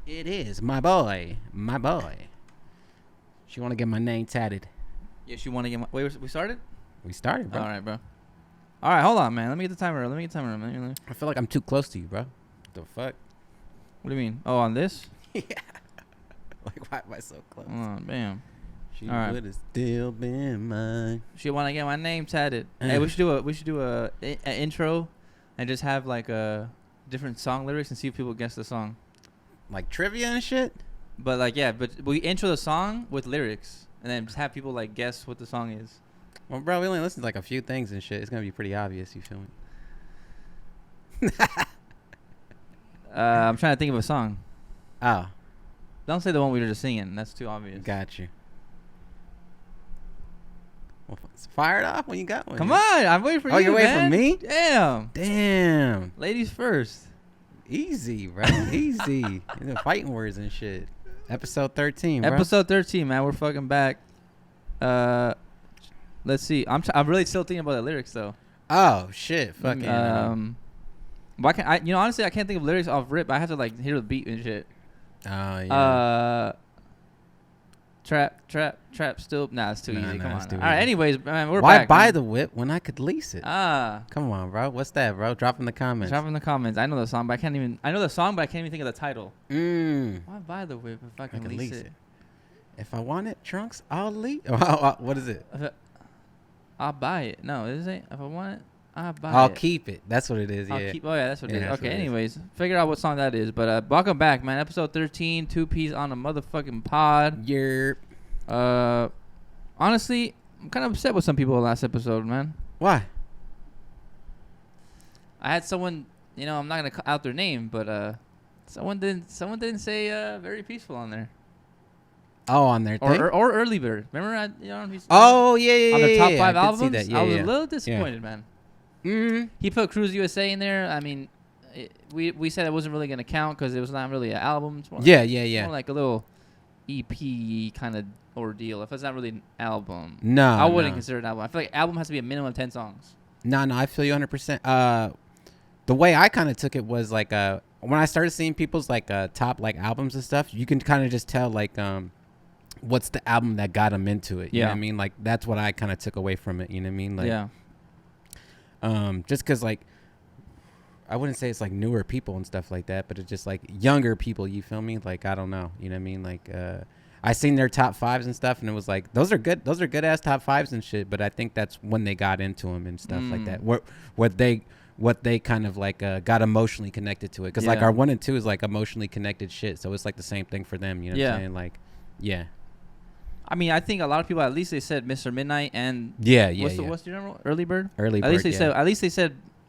It is my boy, my boy. She want to get my name tatted. Yes, you want to get my... Wait, we started? We started, bro. All right, bro. All right, hold on, man. Let me get the timer. Man. I feel like I'm too close to you, bro. The fuck? What do you mean? Oh, on this? Yeah. Like, why am I so close? Oh, bam. She All right. would have still been mine. She want to get my name tatted. Hey, we should do a intro, and just have like a different song lyrics and see if people guess the song. Like trivia and shit? But like, yeah, but we intro the song with lyrics, and then just have people like guess what the song is. Well, bro, we only listened to like a few things and shit. It's gonna be pretty obvious. You feel me? I'm trying to think of a song. Oh, Don't say the one we were just singing. That's too obvious. got you. Well, fire it off when you got one. Come on, I'm waiting for you. Oh, you're waiting man. for me? Damn. Damn. Ladies first. Easy, bro. Easy. You know, fighting words and shit. Episode 13, bro. Episode 13, man. We're fucking back. Let's see. I'm really still thinking about the lyrics though. Oh shit. Fucking. Why can't I? You know, honestly, I can't think of lyrics off rip. I have to like hear the beat and shit. Oh yeah. Trap. Still, nah, it's too easy. Come on. It's too All right. easy. Anyways, man, we're Why back. buy man. the whip when I could lease it? Come on, bro. What's that, bro? Drop in the comments. Drop in the comments. I know the song, but I know the song, but I can't even think of the title. Why buy the whip if I can lease it? If I want it, trunks, I'll lease. What is it? I'll buy it. No, is it? If I want it, I'll buy it. I'll keep it. That's what it is. Oh Yeah. yeah, that's what it is. That's Okay, what it is. anyways, figure out what song that is. But welcome back, man. Episode 13, 2-piece on a motherfucking pod. Yerp. Honestly, I'm kind of upset with some people last episode, man. Why? I had someone, you know, I'm not gonna out their name, but someone didn't say very peaceful on there. Oh, on their thing. Or early bird. Remember, Oh yeah. on the top 5 I did albums. see that. Yeah, I was yeah. a little disappointed, man. Mm-hmm. He put Cruise USA in there. I mean, we said it wasn't really gonna count because it was not really an album. It's more Yeah, like, yeah. More like a little EP kind of ordeal. If it's not really an album, No, I wouldn't no. consider it an album. I feel like album has to be a minimum of 10 songs. No, I feel you 100%. The way I kind of took it was like when I started seeing people's like top like albums and stuff, you can kind of just tell like what's the album that got them into it. You know what I mean? Like that's what I kind of took away from it. You know what I mean? Like, yeah. Just because like I wouldn't say it's like newer people and stuff like that, but it's just like younger people. You feel me? Like I don't know. You know what I mean? Like I seen their top 5s and stuff, and it was like those are good ass top 5s and shit. But I think that's when they got into them and stuff like that. What they kind of like got emotionally connected to it, because like our 1 and 2 is like emotionally connected shit. So it's like the same thing for them. You know what I'm saying? Like, yeah. I mean, I think a lot of people, at least they said Mr. Midnight and what's your number? Early Bird. Early At Bird.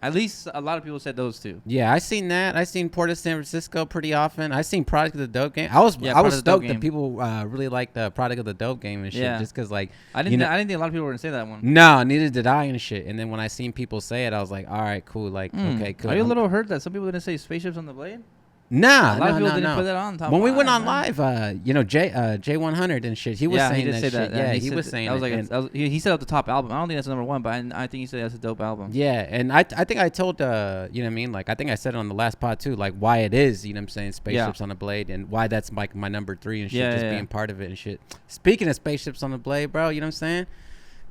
At least a lot of people said those two. Yeah, I seen that. I seen Port of San Francisco pretty often. I seen Product of the Dope Game. I was stoked that people really liked the Product of the Dope Game and shit. Just because like I didn't think a lot of people were gonna say that one. No, neither did I and shit. And then when I seen people say it, I was like, all right, cool. Like, okay, cool. Are you a little hurt that some people didn't say Spaceships on the Blade? Nah, a lot of people didn't put that on top. When we went on live, J100 and shit, he was saying that shit. Yeah, he was saying it. He said up the top album. I don't think that's number 1, but I think he said that's a dope album. Yeah, and I think I told you know what I mean? Like I think I said it on the last pod too, like why it is, you know what I'm saying, Spaceships on the Blade, and why that's like my number 3 and shit, being part of it and shit. Speaking of Spaceships on the Blade, bro, you know what I'm saying?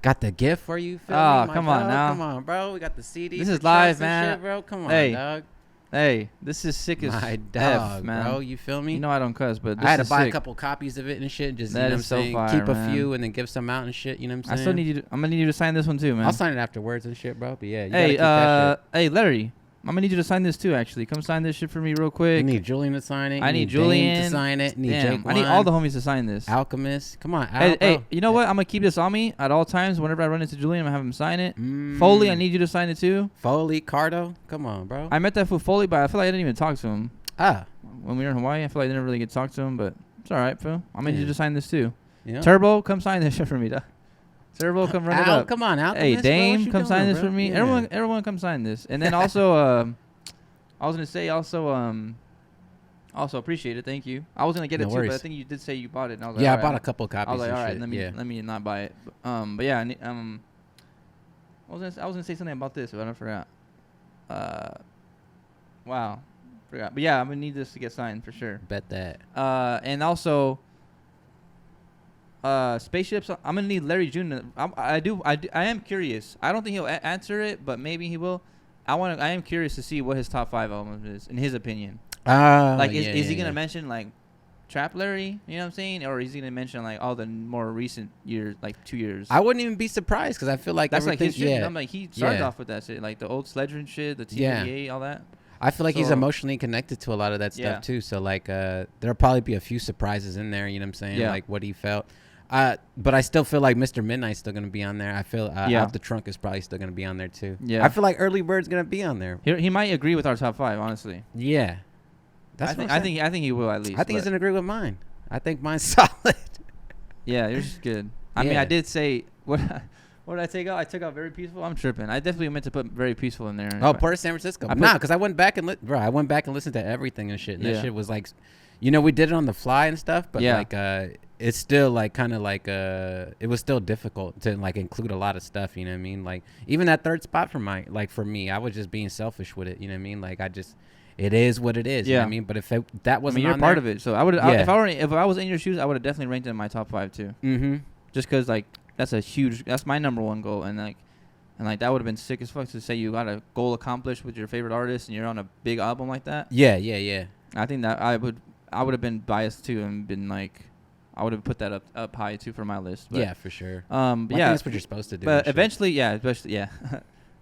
Got the gift for you. Feel me, come on now. Come on, bro. We got the CD. This is live, man. Shit, bro. Come on, dog. Hey, this is sick as my dog, F, man. Bro. You feel me? You know I don't cuss, but this I had to buy sick. a couple copies of it and shit. Just that you know is what I'm so saying, fire, keep man. a few and then give some out and shit. You know what I'm saying? I still need you. I'm gonna need you to sign this one too, man. I'll sign it afterwards and shit, bro. But yeah, you gotta keep that shit. Hey, Larry, I'm gonna need you to sign this too. Actually, come sign this shit for me real quick. You need Julian to sign it. I need Dane Julian to sign it. Need Damn, Jake. I need all the homies to sign this. Alchemist, come on, Al, hey, you know what? I'm gonna keep this on me at all times. Whenever I run into Julian, I'm gonna have him sign it. Foley, I need you to sign it too. Foley, Cardo, come on, bro. I met that fool Foley, but I feel like I didn't even talk to him. When we were in Hawaii, I feel like I didn't really get to talk to him, but it's all right, fool. I'm gonna need you to sign this too. Yeah. Turbo, come sign this shit for me, dog. Turbo, come run it up. Come on, Alchemist. Hey, Dame, come sign this bro? for me. Yeah. Everyone, come sign this. And then also, I was gonna say also appreciate it. Thank you. I was gonna get it too, but I think you did say you bought it. And I was like, yeah, all I bought right, a couple copies. I was like, all right, shit. let me not buy it. But yeah, I was gonna say something about this, but I forgot. Wow. Forgot. But yeah, I'm gonna need this to get signed for sure. Bet that. And also, spaceships. I'm gonna need Larry June. I am curious. I don't think he'll answer it, but maybe he will. I am curious to see what his top 5 album is in his opinion. Is he gonna mention like Trap Larry? You know what I'm saying? Or is he gonna mention like all the more recent years, like 2 years? I wouldn't even be surprised because I feel like that's like his shit. Yeah. I'm like he started off with that shit, like the old Sledgerin shit, the TVA, all that. I feel like he's emotionally connected to a lot of that stuff too. So like, there'll probably be a few surprises in there. You know what I'm saying? Yeah. Like what he felt. But I still feel like Mr. Midnight's still gonna be on there. I feel Out the Trunk is probably still gonna be on there too. Yeah. I feel like Early Bird's gonna be on there. He might agree with our top 5, honestly. Yeah. I think he will at least. I think he's gonna agree with mine. I think mine's solid. Yeah, yours is good. I mean, I did say what did I take out? I took out Very Peaceful. I'm tripping. I definitely meant to put Very Peaceful in there. Oh, Port of San Francisco. Because I went back and listened to everything and shit. And that shit was like, we did it on the fly and stuff. But like, it's still like kind of like it was still difficult to like include a lot of stuff. You know what I mean? Like even that third spot for me, I was just being selfish with it. You know what I mean? Like it is what it is. Yeah. You know what I mean? But if that wasn't, you're part of it. So I would, if I was in your shoes, I would have definitely ranked it in my top 5 too. Mm-hmm. Just because like that's my number 1 goal, and like that would have been sick as fuck to say you got a goal accomplished with your favorite artist and you're on a big album like that. Yeah. I think that I would have been biased too and been like, I would have put that up high too for my list. But, yeah, for sure. I think that's what you're supposed to do. But eventually, especially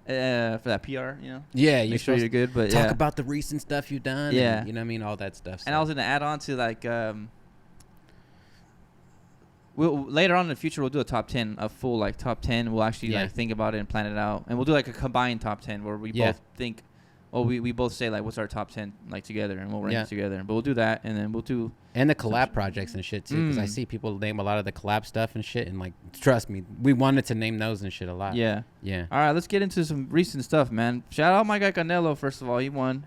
for that PR, Yeah, make sure you're good. But talk about the recent stuff you've done. Yeah, and, you know what I mean, all that stuff. So. And I was gonna add on to like, we'll later on in the future we'll do a top 10, a full like top 10. We'll actually like think about it and plan it out, and we'll do like a combined top 10 where we both think. Well, we both say like what's our top 10 like together, and we'll rank it together. But we'll do that, and then we'll do the collab projects and shit too, because I see people name a lot of the collab stuff and shit, and like trust me, we wanted to name those and shit a lot. Yeah. All right, let's get into some recent stuff, man. Shout out my guy Canelo. First of all, he won.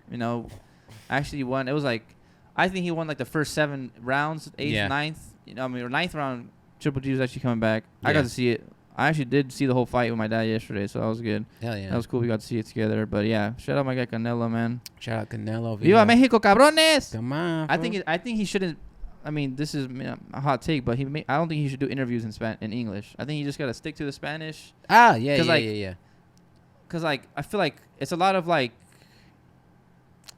Actually he won. It was like, I think he won like the first 7 rounds, 8th, 9th. Or 9th round. Triple G was actually coming back. I got to see it. I actually did see the whole fight with my dad yesterday, so that was good. Hell yeah. That was cool. We got to see it together. But yeah, shout out my guy Canelo, man. Shout out Canelo. Viva Mexico, cabrones! Come on. I think he shouldn't. I mean, this is a hot take, but I don't think he should do interviews in English. I think you just got to stick to the Spanish. Yeah. Because like I feel like it's a lot of like.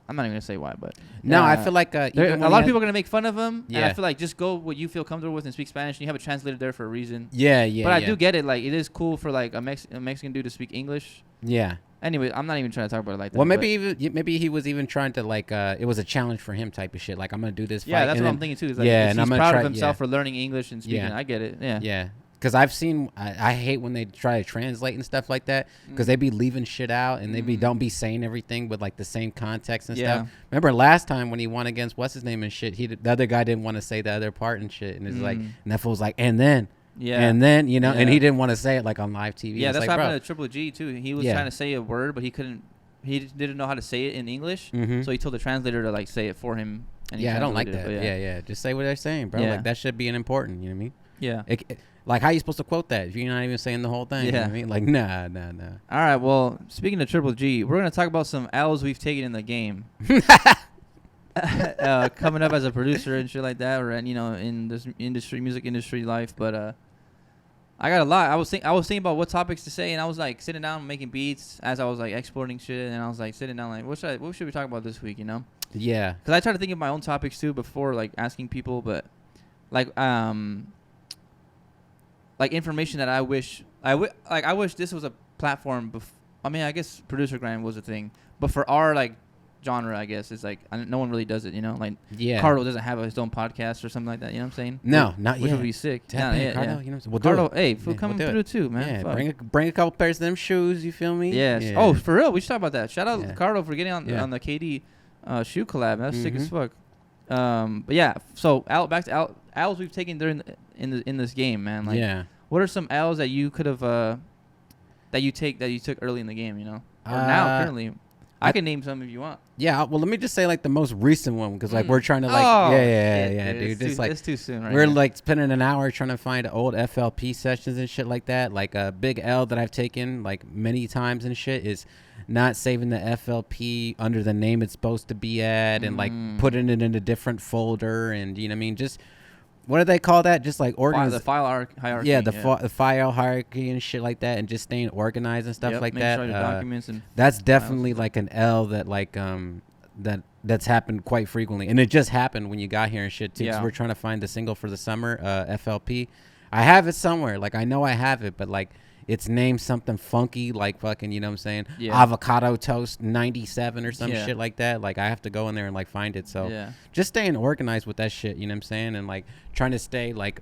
I'm not even gonna say why, but no, I feel like a lot of people are gonna make fun of him, and I feel like just go what you feel comfortable with and speak Spanish, and you have a translator there for a reason. Yeah. But I do get it. Like it is cool for like a Mexican dude to speak English. Yeah. Anyway, I'm not even trying to talk about it like that. Well, maybe he was even trying to like it was a challenge for him type of shit. Like I'm gonna do this. Yeah, that's what I'm thinking too. Is like, and he's proud of himself for learning English and speaking. I get it. Yeah. Yeah. Because I've seen, I hate when they try to translate and stuff like that. Because they be leaving shit out and they don't be saying everything with like the same context and stuff. Remember last time when he won against what's his name and shit, the other guy didn't want to say the other part and shit. And it's like, and that fool was like, and then. Yeah. And then, and he didn't want to say it like on live TV. Yeah, that's what happened to Triple G too. He was trying to say a word, but he didn't know how to say it in English. So he told the translator to like say it for him. And I don't like that. Yeah. Just say what they're saying, bro. Like that should be important, you know what I mean? Yeah. Like, how are you supposed to quote that if you're not even saying the whole thing? Yeah. You know what I mean? Like, nah. All right, well, speaking of Triple G, we're going to talk about some L's we've taken in the game. Coming up as a producer and shit like that, or, in this music industry life. But I got a lot. I was thinking about what topics to say, and I was, like, sitting down making beats as I was, like, exporting shit, and I was, like, sitting down, like, what should we talk about this week, Yeah. Because I try to think of my own topics, too, before, like, asking people, but, like information that I wish this was a platform. I guess producer grind was a thing, but for our like genre, I guess it's like no one really does it. Like Carlo doesn't have his own podcast or something like that. You know what I'm saying? No, not yet. Which would be sick. Yeah, Carlo, you know. We'll Carlo, hey, coming through too, man. Yeah, bring a couple pairs of them shoes. You feel me? Yes. Yeah. Oh, for real, we should talk about that. Shout out Carlo for getting on the KD shoe collab. That's sick as fuck. But yeah, so back to L's we've taken during in this game, man. Like, what are some L's that you could have that you took early in the game, or now currently? I can name some if you want. Yeah, well, let me just say like the most recent one because like we're trying to like dude. It's too soon. Right we're like spending an hour trying to find old FLP sessions and shit like that. Like a big L that I've taken like many times and shit is not saving the FLP under the name it's supposed to be at, and like putting it in a different folder, and you know what I mean, just what do they call that? Just like the file hierarchy. Yeah, the file hierarchy and shit like that, and just staying organized and stuff like that. Sure your documents and that's definitely like an L that like that's happened quite frequently, and it just happened when you got here and shit too. Because we're trying to find the single for the summer, FLP. I have it somewhere. Like I know I have it, but like it's named something funky, like fucking, you know what I'm saying? Yeah. Avocado Toast 97 or some shit like that. Like I have to go in there and like find it. So just staying organized with that shit, you know what I'm saying? And like trying to stay like,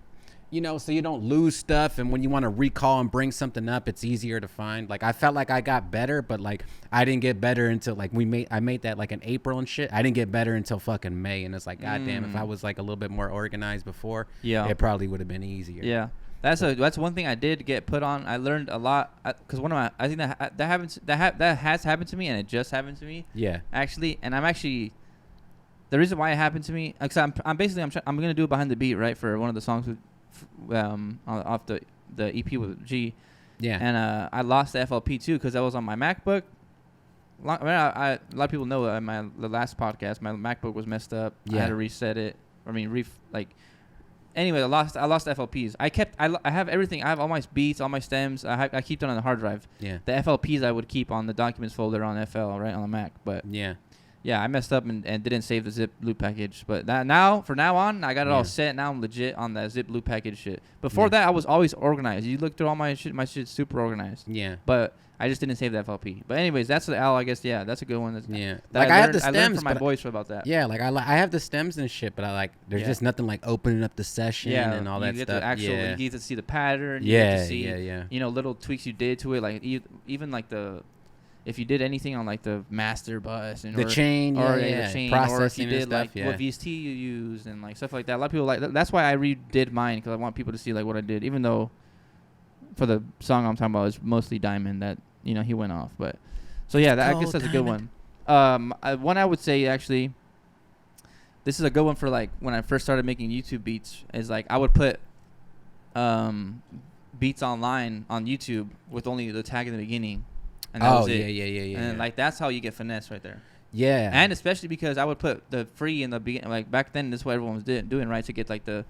you know, so you don't lose stuff. And when you want to recall and bring something up, it's easier to find. Like I felt like I got better, but like I didn't get better until like I made that like in April and shit. I didn't get better until fucking May. And it's like, goddamn, if I was like a little bit more organized before, it probably would have been easier. Yeah. That's one thing I did get put on. I learned a lot because I think that has happened to me, and it just happened to me. Yeah. Actually, and I'm actually the reason why it happened to me because I'm gonna do it behind the beat, right, for one of the songs with off the EP with G. Yeah. And I lost the FLP too because that was on my MacBook. A lot of people know the last podcast my MacBook was messed up. I had to reset it. Anyway, I lost FLPs. I have everything. I have all my beats, all my stems. I keep them on the hard drive. Yeah. The FLPs I would keep on the documents folder on FL, right, on the Mac. But yeah, I messed up and didn't save the zip loop package. But from now on, I got it all set. Now I'm legit on that zip loop package shit. Before that, I was always organized. You look through all my shit. My shit's super organized. Yeah. But I just didn't save the FLP. But anyways, that's the L, I guess. Yeah, that's a good one. Like I have the stems. I learned from my boys about that. Yeah, like I have the stems and shit, but there's just nothing like opening up the session and all that stuff. You get to see the pattern. You get to see, you know, little tweaks you did to it. Like even like if you did anything on like the master bus and the chain, or if you did like what VST you used and like stuff like that. A lot of people like that's why I redid mine because I want people to see like what I did, even though for the song I'm talking about is mostly Diamond that, you know, he went off. But so yeah, I guess that's a good one. One I would say actually, this is a good one for like when I first started making YouTube beats is like I would put beats online on YouTube with only the tag in the beginning. And that was it. Yeah. And like that's how you get finesse right there. Yeah. And especially because I would put the free in the beginning. Like back then, this is what everyone was doing, right? To get like to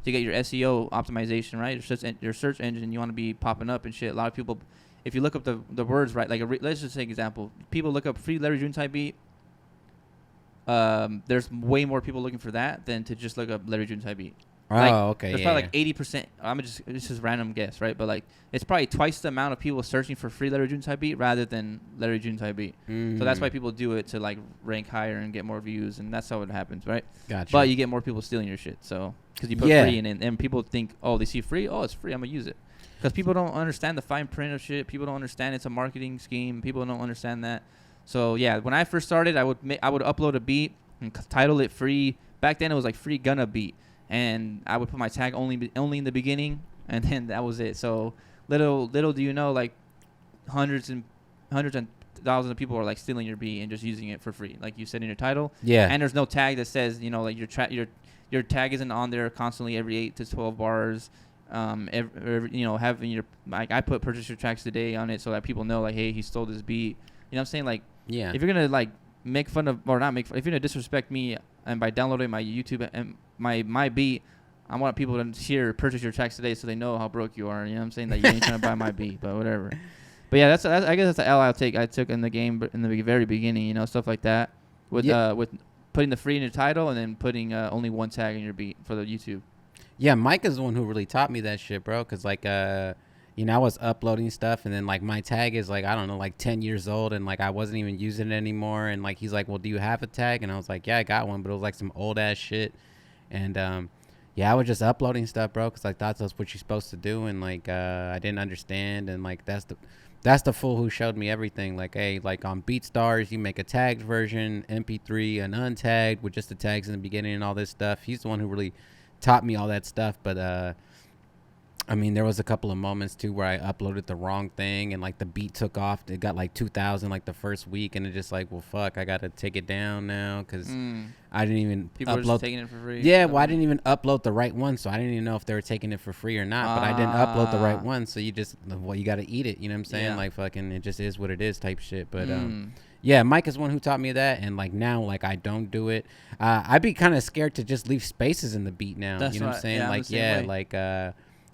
get your SEO optimization, right? Your search engine, you want to be popping up and shit. A lot of people, if you look up the words, right? Like let's just take an example. People look up free Larry June type beat. There's way more people looking for that than to just look up Larry June type beat. Okay. There's probably like 80%. This is random guess, right? But like it's probably twice the amount of people searching for free Larry June type beat rather than Larry June type beat. So that's why people do it to like rank higher and get more views, and that's how it happens, right? Gotcha. But you get more people stealing your shit, so because you put free in it, and people think, oh, they see free, oh, it's free, I'm gonna use it. Because people don't understand the fine print of shit. People don't understand it's a marketing scheme. People don't understand that. So yeah, when I first started, I would upload a beat and title it free. Back then it was like free Gunna beat. And I would put my tag only in the beginning, and then that was it. So little do you know, like hundreds and thousands of people are like stealing your beat and just using it for free, like you said in your title. Yeah. And there's no tag that says, you know, like your tag isn't on there constantly every 8 to 12 bars. You know, having your like I put purchase your tracks today on it so that people know like, hey, he stole this beat. You know what I'm saying? Like, yeah. If you're gonna like make fun of or not make fun, if you're gonna disrespect me and by downloading my YouTube and my beat, I want people to hear purchase your tracks today so they know how broke you are. You know what I'm saying? That you ain't trying to buy my beat, but whatever. But yeah, that's I guess that's the L I took in the game, but in the very beginning, you know, stuff like that with putting the free in your title and then putting only one tag in your beat for the YouTube. Yeah, Mike is the one who really taught me that shit, bro. Cause like you know, I was uploading stuff and then like my tag is like, I don't know, like 10 years old and like I wasn't even using it anymore. And like he's like, well, do you have a tag? And I was like, yeah, I got one, but it was like some old ass shit. And yeah, I was just uploading stuff, bro, because I thought that's what you're supposed to do. And like I didn't understand. And like that's the fool who showed me everything. Like, hey, like on BeatStars, you make a tagged version, MP3, and untagged with just the tags in the beginning and all this stuff. He's the one who really taught me all that stuff. But I mean, there was a couple of moments too where I uploaded the wrong thing and like the beat took off. It got like 2,000 like the first week, and it just like, well, fuck, I gotta take it down now because I didn't even people upload. Are just taking it for free. Yeah, well, I didn't even upload the right one, so I didn't even know if they were taking it for free or not. But I didn't upload the right one, so you gotta eat it. You know what I'm saying? Yeah. Like fucking, it just is what it is type shit. But yeah, Mike is one who taught me that, and like now, like I don't do it. I'd be kind of scared to just leave spaces in the beat now. That's you know what I'm saying? Yeah, like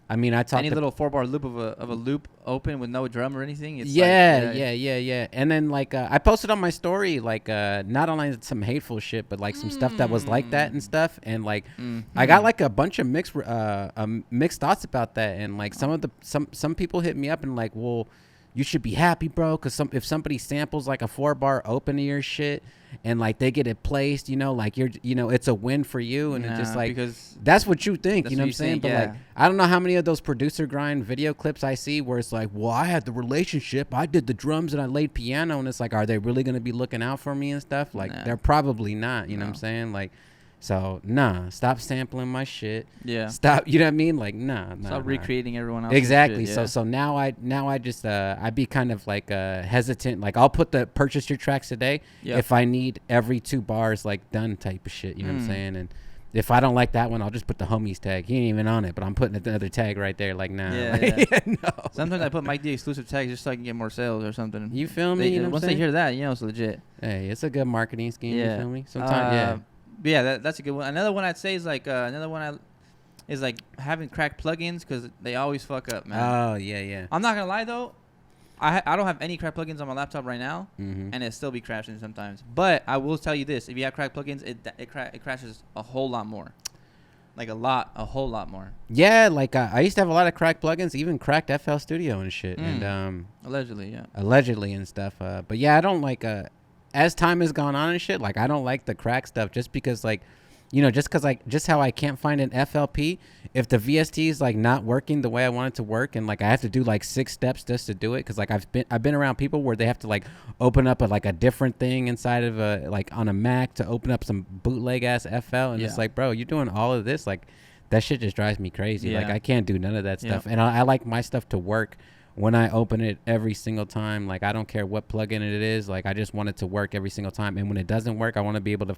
I mean, I talked any little 4-bar loop of a loop open with no drum or anything. It's yeah. And then like I posted on my story like not only some hateful shit, but like some stuff that was like that and stuff. And like I got like a bunch of mixed thoughts about that. And like some people hit me up and like, well, you should be happy, bro, because if somebody samples like a 4-bar open to your shit and like they get it placed, you know, like it's a win for you, and it's just like because that's what you think, you know what I'm saying? But like I don't know how many of those producer grind video clips I see where it's like, well, I had the relationship, I did the drums and I laid piano, and it's like, are they really gonna be looking out for me and stuff? Like they're probably not, you know what I'm saying? Like, so stop sampling my shit. Yeah. Stop. You know what I mean? Like stop recreating everyone else's exactly. Shit, yeah. So now I just I'd be kind of like hesitant. Like I'll put the purchase your tracks today if I need every 2 bars like done type of shit. You know what I'm saying? And if I don't like that one, I'll just put the homies tag. He ain't even on it, but I'm putting another tag right there. Like nah. Yeah. No. Sometimes I put Mike D exclusive tags just so I can get more sales or something. You feel me? You know once they hear that, you know it's legit. Hey, it's a good marketing scheme. You feel me? Sometimes yeah, that's a good one. Another one I'd say is like is like having cracked plugins because they always fuck up, man. Oh yeah. I'm not gonna lie though, I don't have any cracked plugins on my laptop right now, and it still be crashing sometimes. But I will tell you this: if you have cracked plugins, it crashes a whole lot more, like a whole lot more. Yeah, like I used to have a lot of cracked plugins, even cracked FL Studio and shit, and allegedly and stuff. But yeah, I don't like as time has gone on and shit, like I don't like the crack stuff just because like, you know, just how I can't find an FLP if the VST is like not working the way I want it to work, and like I have to do like 6 steps just to do it, because like I've been around people where they have to like open up a different thing inside of a like on a Mac to open up some bootleg ass FL, and it's like, bro, you're doing all of this, like that shit just drives me crazy. Like I can't do none of that stuff, and I like my stuff to work when I open it every single time. Like I don't care what plugin it is, like I just want it to work every single time, and when it doesn't work, I want to be able to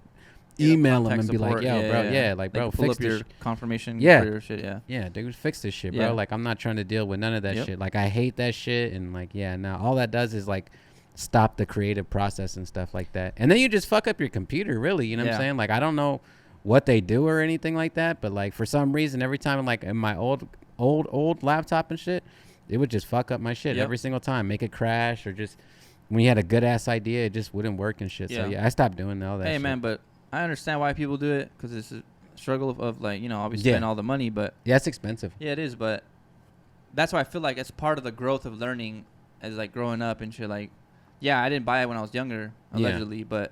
email them and be like, yo, bro, like bro, pull fix up your this confirmation for your shit. Dude, fix this shit, bro. Like I'm not trying to deal with none of that shit. Like I hate that shit, and like now all that does is like stop the creative process and stuff like that, and then you just fuck up your computer, really. You know what I'm saying? Like I don't know what they do or anything like that, but like for some reason every time like in my old laptop and shit, it would just fuck up my shit every single time, make it crash, or just when you had a good ass idea, it just wouldn't work and shit. So I stopped doing all that. Hey shit. Man, but I understand why people do it, because it's a struggle of like, you know, obviously spend all the money, but it's expensive. Yeah, it is, but that's why I feel like it's part of the growth of learning as like growing up and shit. Like, I didn't buy it when I was younger, allegedly, but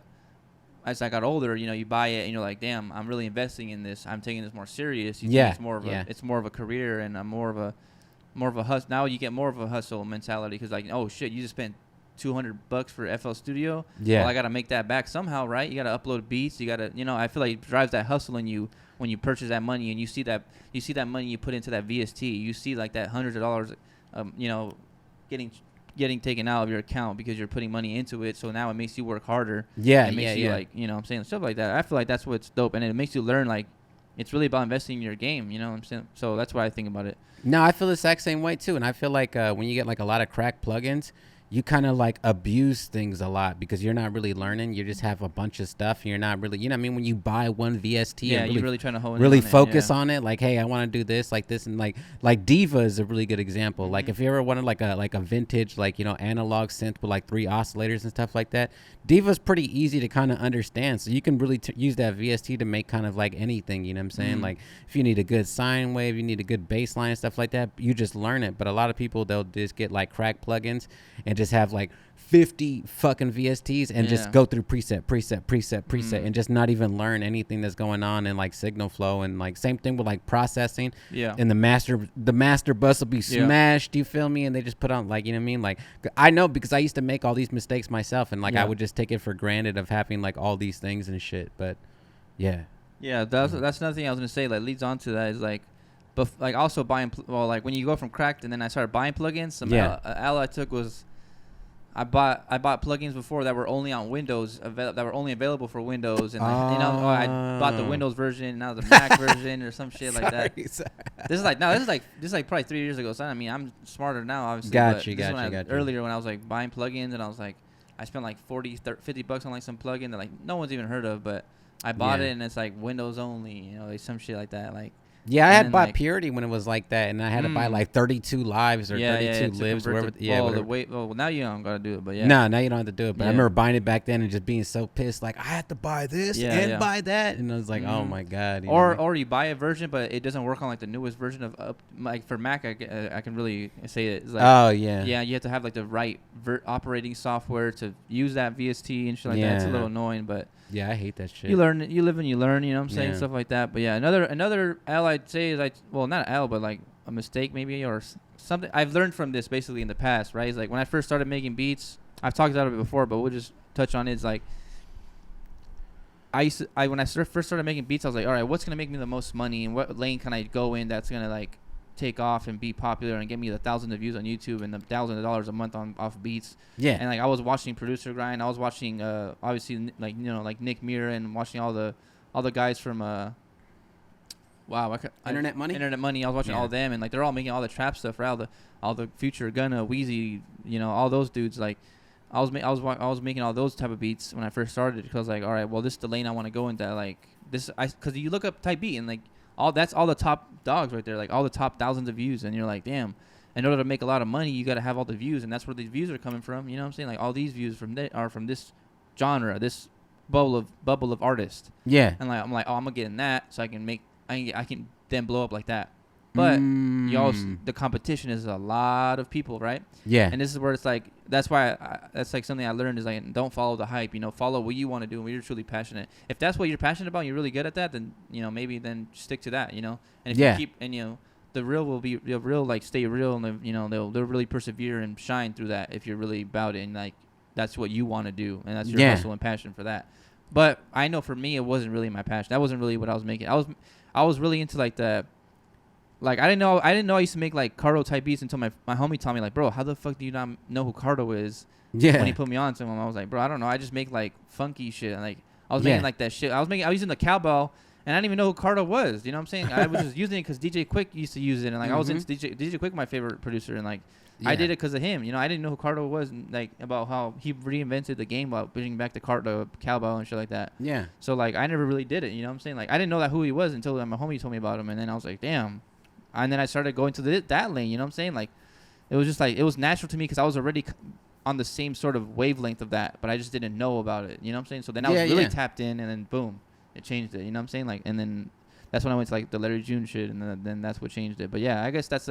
as I got older, you know, you buy it and you're like, damn, I'm really investing in this. I'm taking this more serious. You think it's more of a career, and I'm more of a hustle. Now you get more of a hustle mentality, because like, oh shit, you just spent $200 for FL Studio. Well, I gotta make that back somehow, right? You gotta upload beats. You gotta, you know, I feel like it drives that hustle in you when you purchase that money, and you see that money you put into that VST. You see like that hundreds of dollars, you know, getting taken out of your account because you're putting money into it. So now it makes you work harder. It makes you like, you know what I'm saying, stuff like that. I feel like that's what's dope, and it makes you learn like it's really about investing in your game, you know what I'm saying? So that's what I think about it. No, I feel the exact same way too, and I feel like when you get like a lot of cracked plugins, you kind of like abuse things a lot because you're not really learning. You just have a bunch of stuff, and you're not really, you know what I mean? When you buy one VST, and you're really trying to hone really in on focus on it. Like, hey, I want to do this, like this, and like Diva is a really good example. Like if you ever wanted like a vintage, like, you know, analog synth with like 3 oscillators and stuff like that, Diva's pretty easy to kind of understand. So you can really use that VST to make kind of like anything, you know what I'm saying? Like if you need a good sine wave, you need a good bass line and stuff like that, you just learn it. But a lot of people, they'll just get like cracked plugins and just have like 50 fucking VSTs and just go through preset and just not even learn anything that's going on in like signal flow. And like same thing with like processing. And the master bus will be smashed, you feel me? And they just put on like, you know what I mean? Like I know, because I used to make all these mistakes myself, and like I would just take it for granted of having like all these things and shit. But that's another thing I was gonna say, like leads on to that, is like But like also buying, like when you go from cracked and then I started buying plugins. Some L I took was, I bought plugins before that were only on Windows, that were only available for Windows, and I bought the Windows version, now the Mac version or some shit like that. Sorry. This is like probably 3 years ago. So I mean, I'm smarter now, obviously. Got you. Earlier when I was like buying plugins and I was like, I spent like $50 on like some plugin that like no one's even heard of, but I bought it and it's like Windows only, like some shit like that, like. Yeah, I had bought like, Purity when it was like that, and I had to buy like 32 lives or 32 lives, whatever. Well, now you don't gotta do it, but yeah. No, now you don't have to do it. But I remember buying it back then and just being so pissed, like I had to buy this and buy that, and I was like, oh my god. Or you buy a version, but it doesn't work on like the newest version of like for Mac. I can really say it. It's like, yeah, you have to have like the right operating software to use that VST and shit like that. It's a little annoying, but. Yeah, I hate that shit. You learn, you live and you learn, you know what I'm saying? Stuff like that. But yeah, another L I'd say is not an L, but like a mistake maybe or something. I've learned from this basically in the past, right? It's like when I first started making beats, I've talked about it before, but we'll just touch on it. It's like when I first started making beats, I was like, all right, what's going to make me the most money and what lane can I go in that's going to like take off and be popular and get me the thousands of views on YouTube and the $1,000 a month off beats. Yeah. And like I was watching Producer Grind, I was watching obviously like like Nick Mira and watching all the guys from Internet Money. I was watching all of them and like they're all making all the trap stuff, right? All the Future, Gunna, Wheezy, all those dudes. Like I was making all those type of beats when I first started because like, all right, well this is the lane I want to go into. Like this, because you look up type beat and like. That's all the top dogs right there, like all the top thousands of views, and you're like, damn. In order to make a lot of money, you got to have all the views, and that's where these views are coming from. You know what I'm saying? Like all these views are from this genre, this bubble of artists. Yeah. And like I'm like, oh, I'm gonna get in that, so I can then blow up like that. But the competition is a lot of people, right? Yeah. And this is where it's like, that's why that's like something I learned is like, don't follow the hype, follow what you want to do and what you're truly passionate. If that's what you're passionate about and you're really good at that, then, maybe then stick to that, And if you keep, and, the real will be, the real, like, stay real and, they'll really persevere and shine through that if you're really about it and, like, that's what you want to do and that's your hustle and passion for that. But I know for me, it wasn't really my passion. That wasn't really what I was making. I was really into, like, like, I didn't know I used to make, like, Cardo type beats until my homie taught me, like, bro, how the fuck do you not know who Cardo is? Yeah. When he put me on to him, I was like, bro, I don't know. I just make, like, funky shit. And, like, I was making, like, that shit. I was using the cowbell, and I didn't even know who Cardo was. You know what I'm saying? I was just using it because DJ Quick used to use it. And, like, I was into DJ Quick, my favorite producer. And, like, I did it because of him. I didn't know who Cardo was, and, like, about how he reinvented the game while bringing back the cowbell and shit like that. Yeah. So, like, I never really did it. You know what I'm saying? Like, I didn't know that who he was until my homie told me about him. And then I was like, damn. And then I started going to that lane, you know what I'm saying? Like, it was just like, it was natural to me because I was already on the same sort of wavelength of that, but I just didn't know about it, you know what I'm saying? So then I was really tapped in, and then boom, it changed it, you know what I'm saying? Like, and then that's when I went to like the Larry June shit, and then that's what changed it. But yeah, I guess that's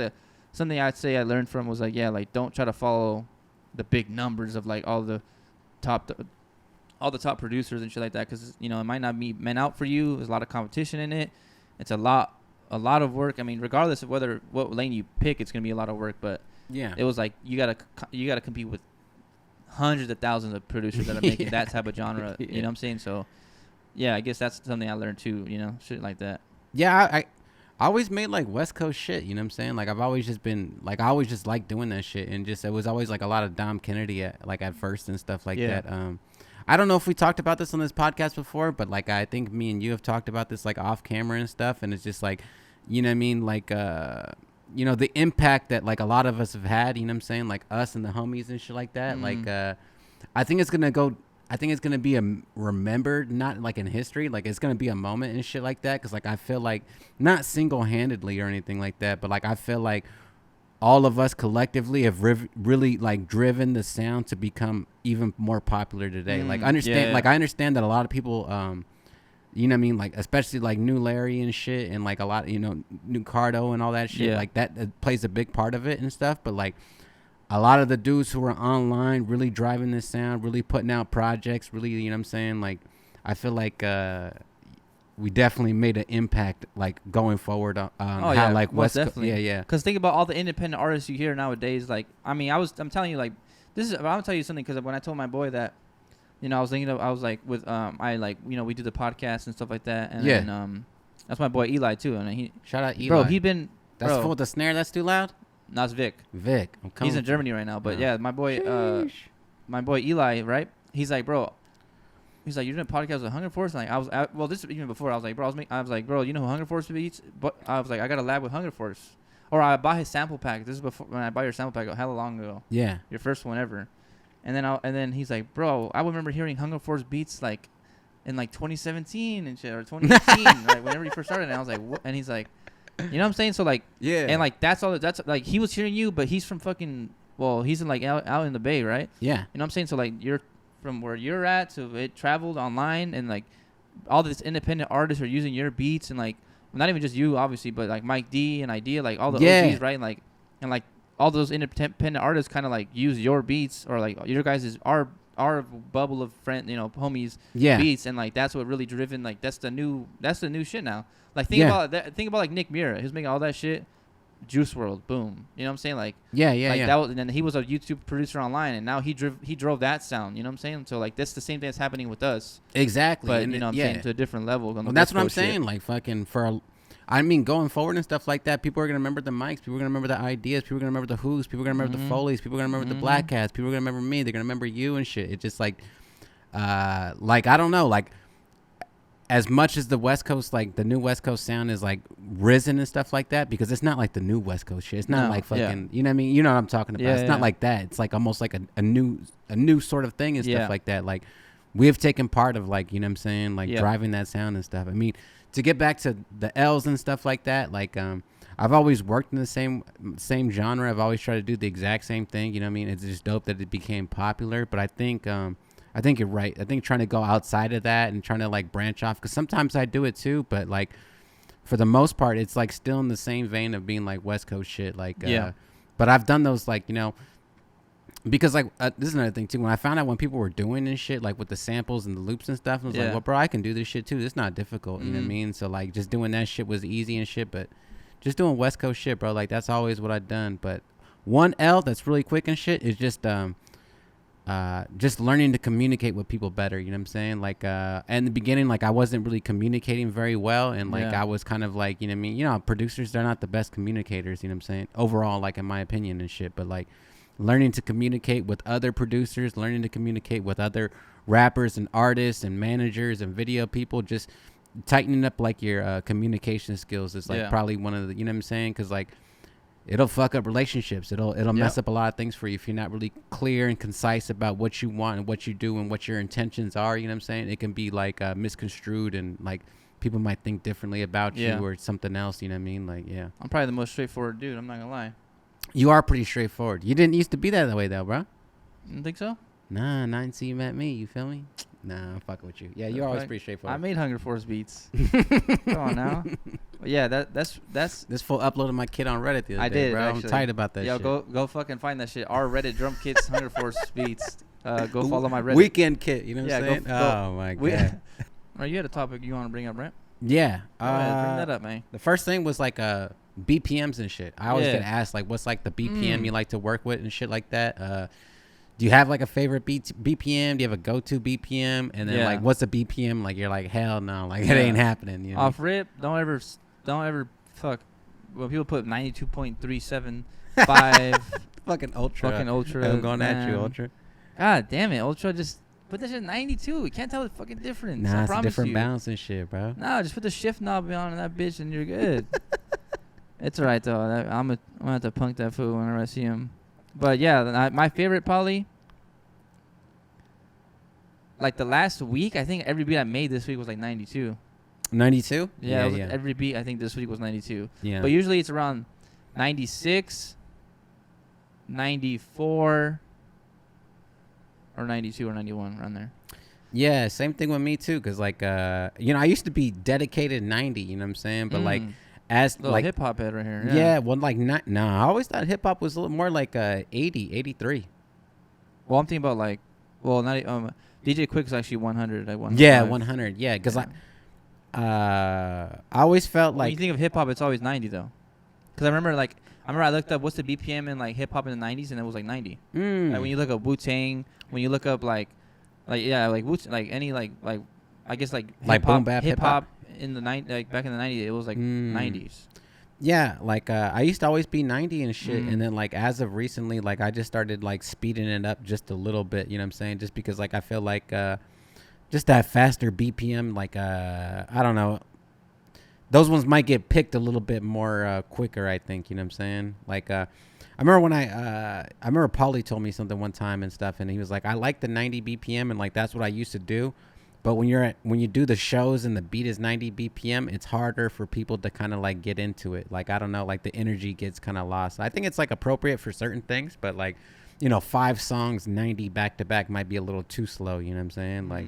something I'd say I learned from was like, yeah, like don't try to follow the big numbers of like all the top producers and shit like that, because it might not be meant out for you. There's a lot of competition in it. It's a lot of work. I mean, regardless of what lane you pick, it's gonna be a lot of work. But yeah, it was like you gotta compete with hundreds of thousands of producers that are making that type of genre. You know what I'm saying? So yeah, I guess that's something I learned too. Shit like that. Yeah, I always made like West Coast shit. You know what I'm saying? Like I've always just been like I always just liked doing that shit, and just it was always like a lot of Dom Kennedy at first and stuff like that. I don't know if we talked about this on this podcast before, but like I think me and you have talked about this like off camera and stuff, and it's just like, you know what I mean, like the impact that like a lot of us have had, you know what I'm saying, like us and the homies and shit like that. Like I think it's gonna be remembered, not like in history, like it's gonna be a moment and shit like that, because like I feel like not single-handedly or anything like that, but like I feel like all of us collectively have really like driven the sound to become even more popular today. Like I understand that a lot of people, you know what I mean, like especially like New Larry and shit, and like a lot, New Cardo and all that shit, like that plays a big part of it and stuff. But like a lot of the dudes who are online really driving this sound, really putting out projects, really, you know what I'm saying, like I feel like we definitely made an impact, like going forward on how like West Coast. Because think about all the independent artists you hear nowadays. Like, I mean, I'm telling you, like, I'm gonna tell you something, because when I told my boy that, I was thinking of, I was like with we do the podcast and stuff like that, and then That's my boy Eli too, and he. Shout out Eli. Bro, he been. That's full with the snare. That's too loud. No, it's Vic. Vic, he's in Germany right now, but yeah, my boy, Eli, right? He's like, bro. He's like, you're doing a podcast with Hunger Force? And like, well, this is even before. I was like, bro, bro, you know who Hunger Force beats? But I was like, I got a lab with Hunger Force. Or I bought his sample pack. This is before when I bought your sample pack hella long ago. Yeah. Your first one ever. And then he's like, bro, I remember hearing Hunger Force beats like in like 2017 and shit, or 2018, like whenever you first started. And I was like, what? And he's like, you know what I'm saying? So like, yeah. And like that's like he was hearing you, but he's from fucking. Well, he's in like out in the Bay, right? Yeah. You know what I'm saying? So like you're from where you're at, so it traveled online, and like all this independent artists are using your beats, and like not even just you, obviously, but like Mike D and Idea, like all the OGs, right? And like all those independent artists kind of like use your beats, or like your guys' our bubble of friend, you know, homies beats, and like that's what really driven, like that's the new shit now. Like think about like Nick Mira, who's making all that shit. Juice World, boom. You know what I'm saying? Like that was, and then he was a YouTube producer online, and now he drove that sound. You know what I'm saying? So like that's the same thing that's happening with us. Exactly. But you know what I'm saying, to a different level. Well, that's what I'm saying. Like fucking I mean, going forward and stuff like that, people are gonna remember the mics. People are gonna remember the ideas. People are gonna remember the who's. People are gonna remember the Foleys. People are gonna remember the Black Cats. People are gonna remember me. They're gonna remember you and shit. It's just like I don't know, like. As much as the West Coast, like the new West Coast sound is like risen and stuff like that, because it's not like the new West Coast shit. It's not like fucking, you know what I mean? You know what I'm talking about. It's not like that. It's like almost like a new sort of thing and stuff like that. Like we have taken part of like, you know what I'm saying? Like driving that sound and stuff. I mean, to get back to the L's and stuff like that, like I've always worked in the same genre. I've always tried to do the exact same thing. You know what I mean? It's just dope that it became popular. But I think you're right. I think trying to go outside of that and trying to like branch off, because sometimes I do it too, but like for the most part, it's like still in the same vein of being like West Coast shit. Like, but I've done those like, you know, because like this is another thing too. When I found out when people were doing this shit, like with the samples and the loops and stuff, I was like, well, bro, I can do this shit too. It's not difficult. You know what I mean? So like just doing that shit was easy and shit, but just doing West Coast shit, bro, like that's always what I've done. But one L that's really quick and shit is just learning to communicate with people better, you know what I'm saying? Like in the beginning, like I wasn't really communicating very well, and like I was kind of like, you know what I mean? You know, producers, they're not the best communicators, you know what I'm saying? Overall, like in my opinion and shit, but like learning to communicate with other producers, learning to communicate with other rappers and artists and managers and video people, just tightening up like your communication skills is like probably one of the, you know what I'm saying? Because like it'll fuck up relationships. It'll mess up a lot of things for you if you're not really clear and concise about what you want and what you do and what your intentions are. You know what I'm saying? It can be like misconstrued, and like people might think differently about you or something else. You know what I mean? Like, I'm probably the most straightforward dude. I'm not gonna lie. You are pretty straightforward. You didn't used to be that way though, bro. You don't think so? Nah, not until you met me. You feel me? Nah, I'm fucking with you. Yeah, you're always pretty straightforward. I made Hunger Force beats. Come on now. But yeah, that's this fool uploaded my kit on Reddit the other day, bro. Actually. I'm tight about that shit. Yo, go fucking find that shit. Our Reddit drum kits, Hunger Force beats. Go follow my Reddit. Weekend kit, you know what I'm saying? Oh my god. Are you had a topic you want to bring up, right? Yeah. Bring that up, man. The first thing was like BPMs and shit. I always get asked like, what's like the BPM you like to work with and shit like that. Do you have like a favorite BPM? Do you have a go-to BPM? And then like, what's a BPM? Like, you're like, hell no, like it ain't happening. You know? Off rip, don't ever fuck. When people put 92.375, fucking ultra. I'm going at you, ultra. God damn it, ultra. Just put that shit at 92. You can't tell the fucking difference. Nah, it's a different balance and shit, bro. Nah, just put the shift knob on that bitch and you're good. It's alright though. I'm gonna have to punk that fool whenever I see him. But yeah, my favorite probably, like the last week, I think every beat I made this week was like 92. 92? Yeah, every beat I think this week was 92. Yeah. But usually it's around 96, 94, or 92 or 91, around there. Yeah, same thing with me too, because like, you know, I used to be dedicated 90, you know what I'm saying? But like, as little like hip hop head right here. Yeah, well, like I always thought hip hop was a little more like 80, 83. Well, I'm thinking about like, well, not DJ Quick's actually 100. Like 100. Yeah, 100. Yeah, because I always felt like when you think of hip hop, it's always 90 though. Because I remember I looked up what's the BPM in like hip hop in the 90s, and it was like 90. Like when you look up Wu-Tang, when you look up like Wu, like any like I guess like boom bap hip hop. in the back in the 90s, it was like 90s. Yeah, like I used to always be 90 and shit, and then like as of recently, like I just started like speeding it up just a little bit. You know what I'm saying? Just because like I feel like just that faster BPM, like I don't know, those ones might get picked a little bit more quicker. I think, you know what I'm saying? Like I remember when I remember Paulie told me something one time and stuff, and he was like, I like the 90 BPM, and like that's what I used to do. But when you do the shows and the beat is 90 BPM, it's harder for people to kind of like get into it. Like, I don't know, like the energy gets kind of lost. I think it's like appropriate for certain things, but like, 5 songs 90 back to back might be a little too slow. You know what I'm saying? Like,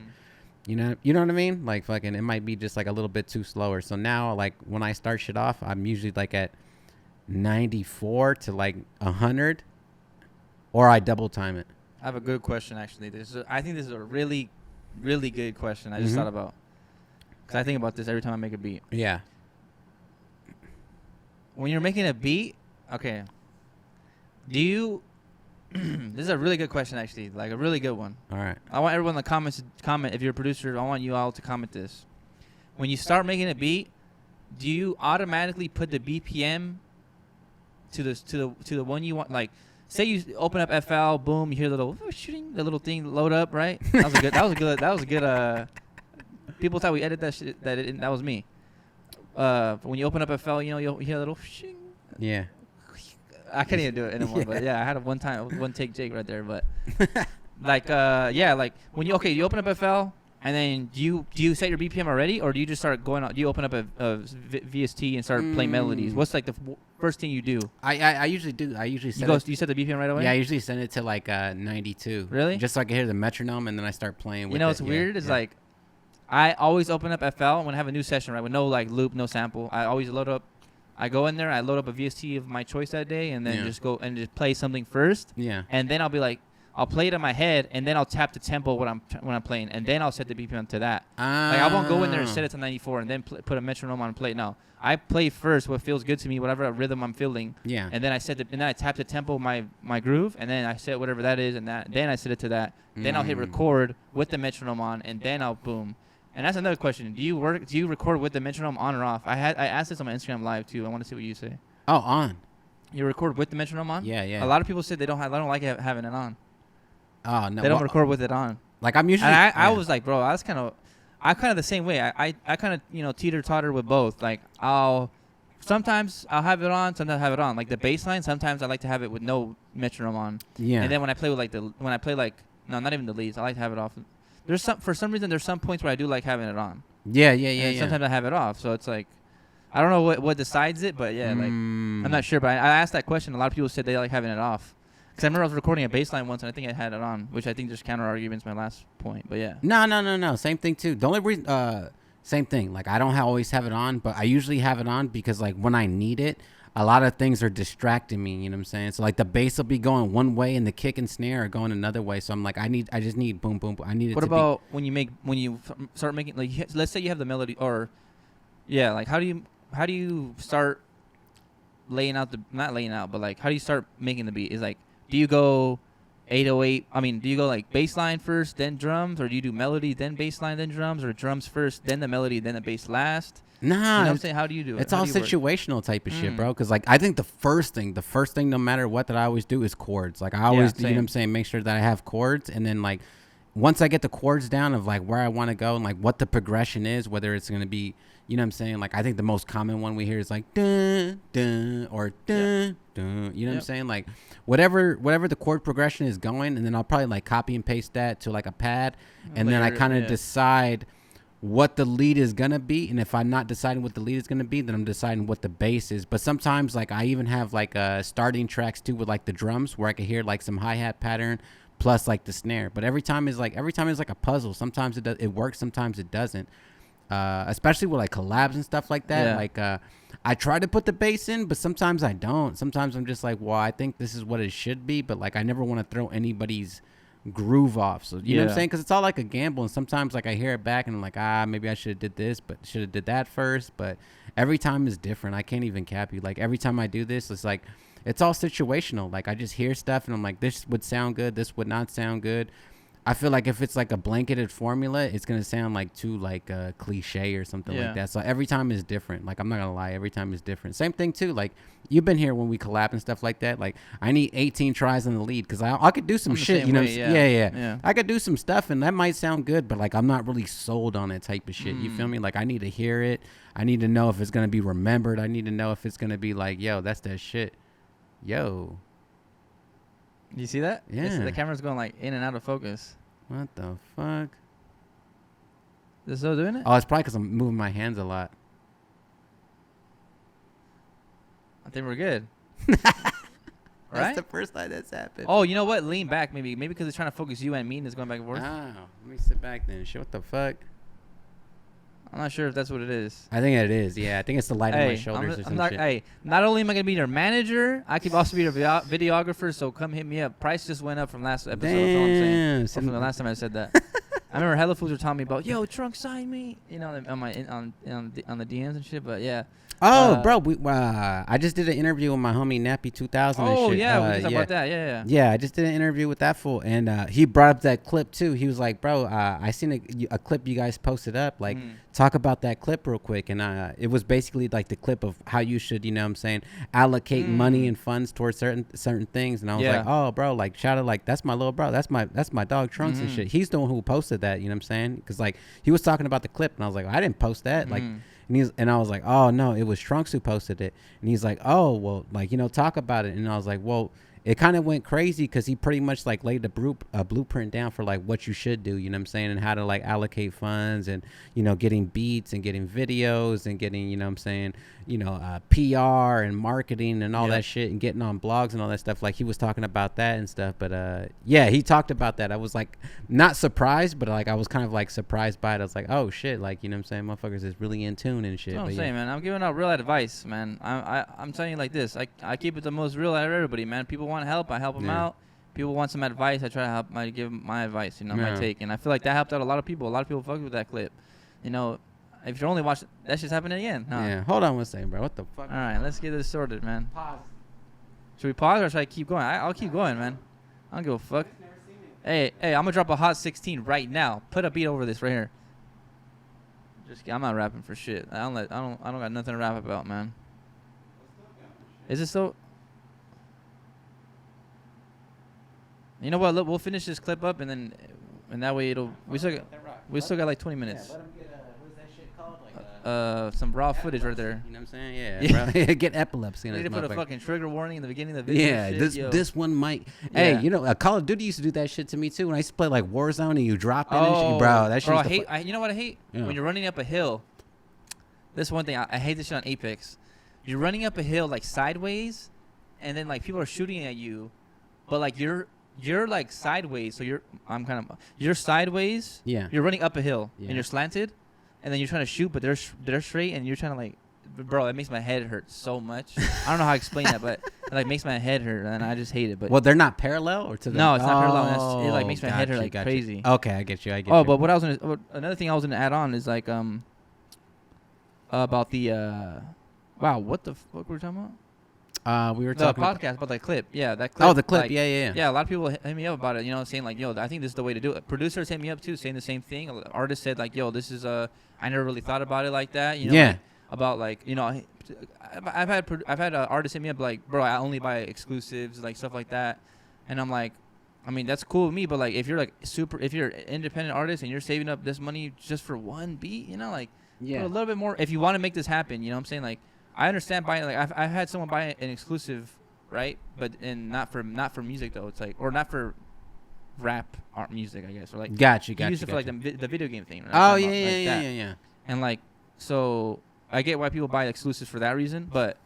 you know what I mean? Like fucking, it might be just like a little bit too slower. So now, like when I start shit off, I'm usually like at 94 to like 100, or I double time it. I have a good question actually. I think this is a really good question I just thought about, because I think about this every time I make a beat. Yeah. When you're making a beat, okay, do you this is a really good question actually, like a really good one. All right. I want everyone in the comments to comment. If you're a producer, I want you all to comment this. When you start making a beat, do you automatically put the BPM to the one you want? Like, say you open up FL, boom, you hear the little thing load up, right? That was a good. People thought we edited that shit. That was me. When you open up FL, you'll hear a little. Yeah. I can't even do it anymore, but yeah, I had a one take Jake right there, but like like when you open up FL, and then do you set your BPM already, or do you just start going on? Do you open up a VST and start playing melodies? What's like the first thing you do? I usually do. I usually you set the BPM right away? Yeah, I usually send it to like 92. Really? Just so I can hear the metronome, and then I start playing with it. What's weird is like, I always open up FL when I have a new session, right, with no like loop, no sample. I always load up. I go in there, I load up a VST of my choice that day, and then just go and just play something first. Yeah. And then I'll be like, I'll play it in my head, and then I'll tap the tempo when I'm playing, and then I'll set the BPM to that. Like I won't go in there and set it to 94 and then put a metronome on and play. No, I play first what feels good to me, whatever rhythm I'm feeling. Yeah. And then I tap the tempo, my groove, and then I set whatever that is, and then I set it to that. Then I'll hit record with the metronome on, and then I'll boom. And that's another question. Do you record with the metronome on or off? I asked this on my Instagram live too. I want to see what you say. Oh, on. You record with the metronome on? Yeah, yeah. A lot of people said they don't like having it on. Oh no. They don't record with it on. Like I'm usually. And I was like, bro, I'm kind of the same way. I kind of teeter totter with both. Like sometimes I'll have it on, sometimes I have it on. Like the bass line, sometimes I like to have it with no metronome on. Yeah. And then when I play not even the leads, I like to have it off. For some reason there's some points where I do like having it on. Yeah. Sometimes I have it off, so it's like I don't know what decides it, but yeah, like I'm not sure. But I asked that question. A lot of people said they like having it off. Because I remember I was recording a bass line once, and I think I had it on, which I think just counter arguments my last point. But yeah. No. Same thing too. The only reason, same thing. Like I don't always have it on, but I usually have it on because like when I need it, a lot of things are distracting me. You know what I'm saying? So like the bass will be going one way, and the kick and snare are going another way. So I'm like, I just need boom, boom, boom. I need it. What about when you start making, like, let's say you have the melody, or like how do you start laying out not laying out, but like how do you start making the beat? Is like, do you go 808? I mean, do you go like bass line first, then drums, or do you do melody, then bass line, then drums, or drums first, then the melody, then the bass last? Nah, you know what I'm saying? How do you do it? It's all situational type of shit, bro. Because like I think the first thing, no matter what, that I always do is chords. Like I always, you know what I'm saying, make sure that I have chords, and then like once I get the chords down of like where I want to go and like what the progression is, whether it's gonna be, you know what I'm saying, like I think the most common one we hear is like dun dun or dun dun. You know what I'm saying, like whatever the chord progression is going, and then I'll probably like copy and paste that to like a pad, and then I kind of decide what the lead is gonna be. And if I'm not deciding what the lead is gonna be, then I'm deciding what the bass is. But sometimes like I even have like starting tracks too with like the drums where I can hear like some hi-hat pattern plus like the snare. But every time is like a puzzle. Sometimes it works, sometimes it doesn't. Especially with like collabs and stuff like that. Like I try to put the bass in, but sometimes I don't. Sometimes I'm just like, well, I think this is what it should be, but like I never want to throw anybody's groove off. So you know what I'm saying, because it's all like a gamble, and sometimes like I hear it back and I'm like, maybe I should have did this, but should have did that first. But every time is different. I can't even cap you. Like every time I do this, it's like it's all situational. Like I just hear stuff and I'm like, this would sound good, this would not sound good. I feel like if it's like a blanketed formula, it's gonna sound like too like cliche or something like that. So every time is different. Like I'm not gonna lie, every time is different. Same thing too. Like you've been here when we collab and stuff like that. Like I need 18 tries in the lead because I could do some shit. You know, yeah. I could do some stuff and that might sound good, but like I'm not really sold on that type of shit. You feel me? Like I need to hear it. I need to know if it's gonna be remembered. I need to know if it's gonna be like, yo, that's that shit. Yo. You see that? Yeah. The camera's going like in and out of focus. What the fuck? Is it still doing it? Oh, it's probably because I'm moving my hands a lot. I think we're good. That's right? the first time that's happened. Oh, you know what? Lean back, maybe because it's trying to focus you and me and it's going back and forth. Oh, let me sit back then. Shit, what the fuck? I'm not sure if that's what it is. I think it is. Yeah, I think it's the light on my shoulders or some shit. Hey, not only am I gonna be your manager, I could also be your videographer. So come hit me up. Price just went up from last episode. Damn, that's all I'm saying. From the last time I said that. I remember hella fools were telling me about, yo, Trunk sign me, you know, on the DMs and shit. But yeah. Oh, bro, I just did an interview with my homie Nappy 2000. Oh, and shit. Yeah, we talked about that. Yeah. Yeah, I just did an interview with that fool, and he brought up that clip too. He was like, "Bro, I seen a clip you guys posted up. Like, talk about that clip real quick." And it was basically like the clip of how you should, you know what I'm saying, allocate money and funds towards certain things. And I was like, "Oh, bro, like shout out, like that's my little bro, that's my dog Trunks and shit. He's the one who posted that, you know what I'm saying? Because like he was talking about the clip, and I was like, I didn't post that, like." And I was like, oh no, it was Trunks who posted it. And he's like, oh well, like, you know, talk about it. And I was like, well, it kind of went crazy because he pretty much like laid the blueprint down for like what you should do, you know what I'm saying, and how to like allocate funds and, you know, getting beats and getting videos and getting, you know what I'm saying, you know, PR and marketing and all that shit and getting on blogs and all that stuff. Like he was talking about that and stuff. But yeah, he talked about that. I was like not surprised, but like I was kind of like surprised by it. I was like, oh shit, like, you know what I'm saying, motherfuckers is really in tune and shit. That's what I'm saying, man. I'm giving out real advice, man. I'm telling you like this. I keep it the most real out of everybody, man. People want help, I help them out. People want some advice, I try to help. I give my advice, you know, my take. And I feel like that helped out a lot of people. A lot of people fucked with that clip, you know. If you're only watching, that shit's happening again. Huh? Yeah, hold on one second, bro. What the fuck? All right, let's get this sorted, man. Pause. Should we pause or should I keep going? I'll keep going, man. I don't give a fuck. Hey, I'm gonna drop a hot 16 right now. Put a beat over this right here. I'm not rapping for shit. I don't got nothing to rap about, man. Is it so? You know what? Look, we'll finish this clip up and that way we still got like 20 minutes. Yeah, let them get what is that shit called? Like some raw footage right there. You know what I'm saying? Yeah, bro. Get epilepsy. You need to put a fucking trigger warning in the beginning of the video. Yeah, this one might. Yeah. Hey, you know, Call of Duty used to do that shit to me too. When I used to play like Warzone and you drop it and shit, bro. That shit. Bro, you know what I hate? Yeah. When you're running up a hill. This one thing I hate this shit on Apex. You're running up a hill like sideways, and then like people are shooting at you, but like you're like sideways, so you're sideways. Yeah. You're running up a hill and you're slanted, and then you're trying to shoot, but they're straight, and you're trying to like, bro, that makes my head hurt so much. I don't know how to explain that, but it like makes my head hurt, and I just hate it. But well, they're not parallel or to the. No, it's not parallel. It like makes my head hurt like crazy. Okay, I get you. Oh, but another thing I was gonna add on is like about the wow, what the fuck were we talking about? We were talking podcast about that clip. Yeah, that clip. Oh, the clip. Like, yeah. Yeah, a lot of people hit me up about it, you know, saying like, yo, I think this is the way to do it. Producers hit me up too, saying the same thing. Artists said like, yo, this is I never really thought about it like that. You know, like, about like, you know, I've had artists hit me up like, bro, I only buy exclusives, like stuff like that, and I'm like, I mean, that's cool with me, but like, if you're if you're an independent artist and you're saving up this money just for one beat, you know, like, put a little bit more. If you want to make this happen, you know what I'm saying, like. I understand buying, like I've had someone buy an exclusive, right? But not for music though. It's like, or not for rap art music, I guess. Or like gotcha. Use it for like the video game thing. Right? Oh yeah. And like, so I get why people buy exclusives for that reason. But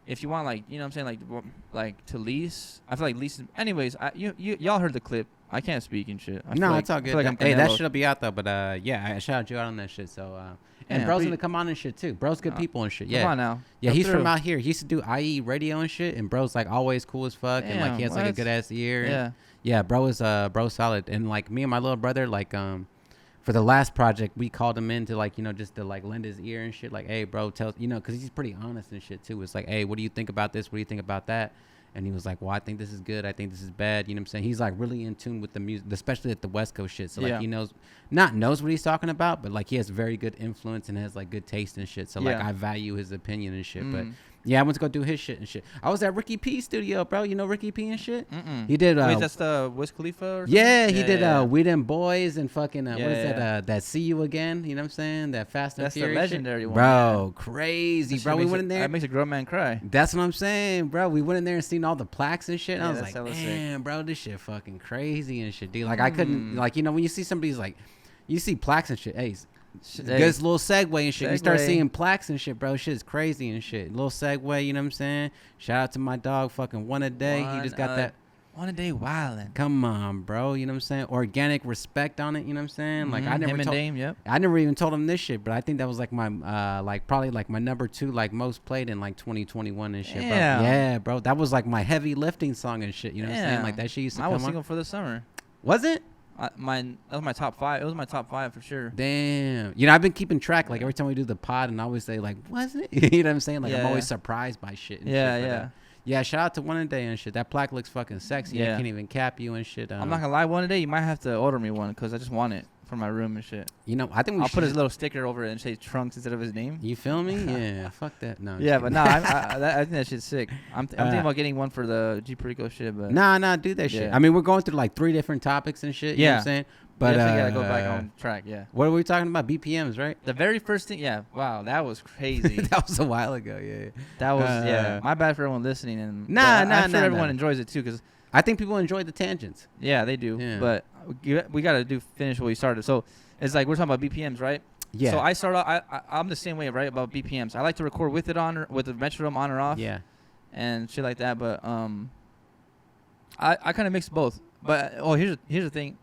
if you want, like, you know what I'm saying, like to lease, I feel like leasing. Anyways, y'all heard the clip. I can't speak and shit. No, it's all good. Like hey, that shit'll be out though. But yeah, I shout you out on that shit. So. And bro's gonna come on and shit too. Bro's good people and shit. Yeah. Come on now. Yeah, he's from out here. He used to do IE radio and shit. And bro's like always cool as fuck. And like he has like a good ass ear. Yeah. Yeah, bro is solid. And like me and my little brother, like for the last project, we called him in to like, you know, just to like lend his ear and shit. Like, hey, bro, tell, you know, because he's pretty honest and shit too. It's like, hey, what do you think about this? What do you think about that? and he was like, well, I think this is good, I think this is bad, you know what I'm saying? He's like really in tune with the music, especially at the West Coast shit. So like he knows what he's talking about, but like he has very good influence and has like good taste and shit. So like I value his opinion and shit. But yeah, I went to go do his shit and shit. I was at Ricky P's studio, bro. You know Ricky P and shit? He did. Wait, that's the Wiz Khalifa or something? Yeah, he did We Them Boys and fucking, what is that? That See You Again, you know what I'm saying? That Fast and Furious. That's the legendary shit. one. Bro, crazy, bro. We went in there. That makes a grown man cry. That's what I'm saying, bro. We went in there and seen all the plaques and shit. And I was like, damn, bro, this shit fucking crazy and shit, dude. Like, I couldn't, like, you know, when you see somebody's like, you see plaques and shit, hey, good little segue and shit. You start seeing plaques and shit, bro. Shit is crazy and shit. Little segue, you know what I'm saying? Shout out to my dog, fucking One A Day. He just got that. One A Day wildin'. Come on, bro. You know what I'm saying? Organic respect on it. You know what I'm saying? Like I never told Dame, yep. I never even told him this shit, but I think that was like my probably like my number 2 like most played in like 2021 and shit, bro. Yeah, bro. That was like my heavy lifting song and shit. You know what I'm saying? Like that shit used to come on. I was single for the summer. Was it? That was my top 5. It was my top 5 for sure. Damn. You know, I've been keeping track. Like every time we do the pod, and I always say like, wasn't it? You know what I'm saying? Like I'm always surprised by shit. And shit, yeah, shout out to One A Day and shit. That plaque looks fucking sexy. I can't even cap you and shit. I'm not gonna lie, One A Day, you might have to order me one because I just want it for my room and shit. You know, I think I'll put his little sticker over it and say Trunks instead of his name. You feel me? Yeah, fuck that. No. Yeah, but no, I think that shit's sick. I'm thinking about getting one for the G Perico shit, but nah, do that shit. I mean, we're going through like 3 different topics and shit. You know what I'm saying? But definitely gotta go back on track. Yeah. What were we talking about? BPMs, right? The very first thing. Yeah. Wow, that was crazy. That was a while ago. Yeah. That was my bad for everyone listening. And I'm sure everyone enjoys it too, because I think people enjoy the tangents. Yeah, they do. Yeah. But we gotta finish what we started. So it's like we're talking about BPMs, right? Yeah. So I start off. I'm the same way, right? About BPMs. I like to record with the metronome on or off. Yeah. And shit like that, but I kind of mix both. But here's the thing.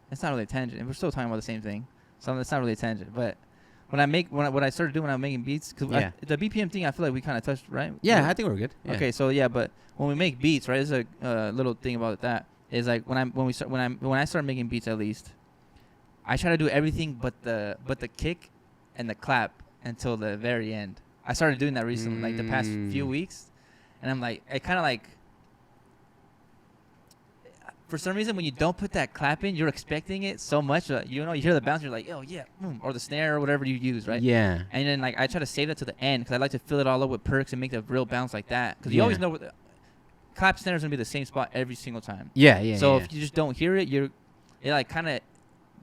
It's not really a tangent. We're still talking about the same thing, so it's not really a tangent. But what I started doing when I'm making beats, because the BPM thing, I feel like we kind of touched, right? Yeah, I think we're good. Yeah. Okay, so but when we make beats, right? There's a little thing about that is like when I start making beats, at least I try to do everything but the kick and the clap until the very end. I started doing that recently, like the past few weeks, and I'm like, I kind of like. For some reason, when you don't put that clap in, you're expecting it so much. You hear the bounce, you're like, oh, yeah, or the snare or whatever you use, right? Yeah. And then, like, I try to save that to the end because I like to fill it all up with perks and make the real bounce like that. Because you always know clap snare is going to be the same spot every single time. Yeah. So if you just don't hear it, it, like, kind of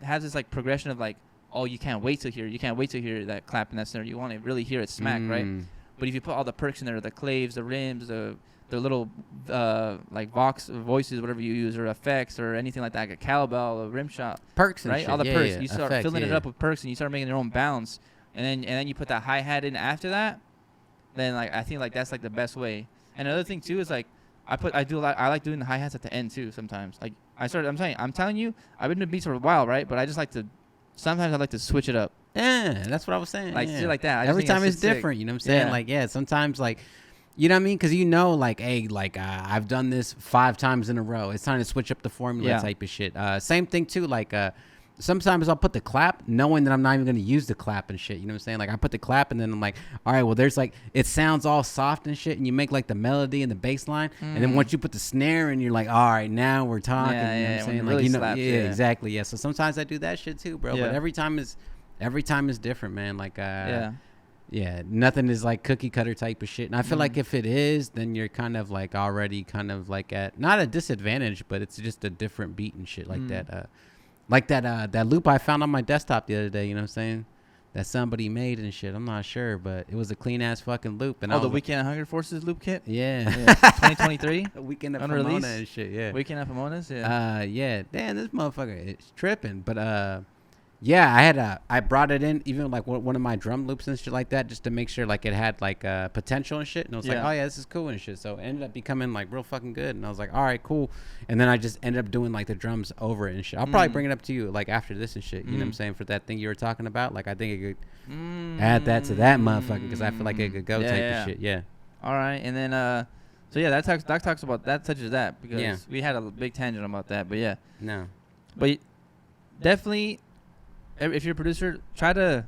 has this, like, progression of, like, oh, you can't wait to hear it. You can't wait to hear that clap and that snare. You want to really hear it smack, right? But if you put all the perks in there, the claves, the rims, the little like Vox voices, whatever you use, or effects, or anything like that, like a cowbell, a rim shot, perks, and right? Shit. All the perks. Yeah. You start effects, filling it up with perks, and you start making your own bounce, and then you put that hi hat in after that. Then like I think like that's like the best way. And another thing too is like I like doing the hi hats at the end too. Sometimes like I'm telling you, I've been doing beats for a while, right? But I just like to. Sometimes I like to switch it up. Yeah, that's what I was saying. Like shit like that. Every time it's different. You know what I'm saying? Like sometimes like. You know what I mean? Because like, hey, like I've done this 5 times in a row. It's time to switch up the formula type of shit. Same thing too. Like sometimes I'll put the clap, knowing that I'm not even gonna use the clap and shit. You know what I'm saying? Like I put the clap, and then I'm like, all right, well, there's like it sounds all soft and shit, and you make like the melody and the bass line, and then once you put the snare, and you're like, all right, now we're talking. You know what I'm saying? Really slaps, exactly. Yeah. So sometimes I do that shit too, bro. But every time is different, man. Like Yeah, nothing is like cookie cutter type of shit. And I feel like if it is, then you're kind of like already kind of like at not a disadvantage, but it's just a different beat and shit like that. Like that loop I found on my desktop the other day, you know what I'm saying? That somebody made and shit. I'm not sure, but it was a clean ass fucking loop. And the Weekend at Hunger Forces loop kit? Yeah. 2023? Weekend at Pomona and shit, yeah. Weekend at Pomona's, yeah. Damn, this motherfucker is tripping. But yeah, I brought it in, even like one of my drum loops and shit like that, just to make sure like it had like potential and shit. And I was like, oh yeah, this is cool and shit. So it ended up becoming like real fucking good. And I was like, all right, cool. And then I just ended up doing like the drums over it and shit. I'll probably bring it up to you like after this and shit. You know what I'm saying? For that thing you were talking about, like I think it could add that to that motherfucker because I feel like it could go type of shit. Yeah. All right, and then so yeah, that talks about that, touches that because we had a big tangent about that, but yeah. No. But definitely. If you're a producer, try to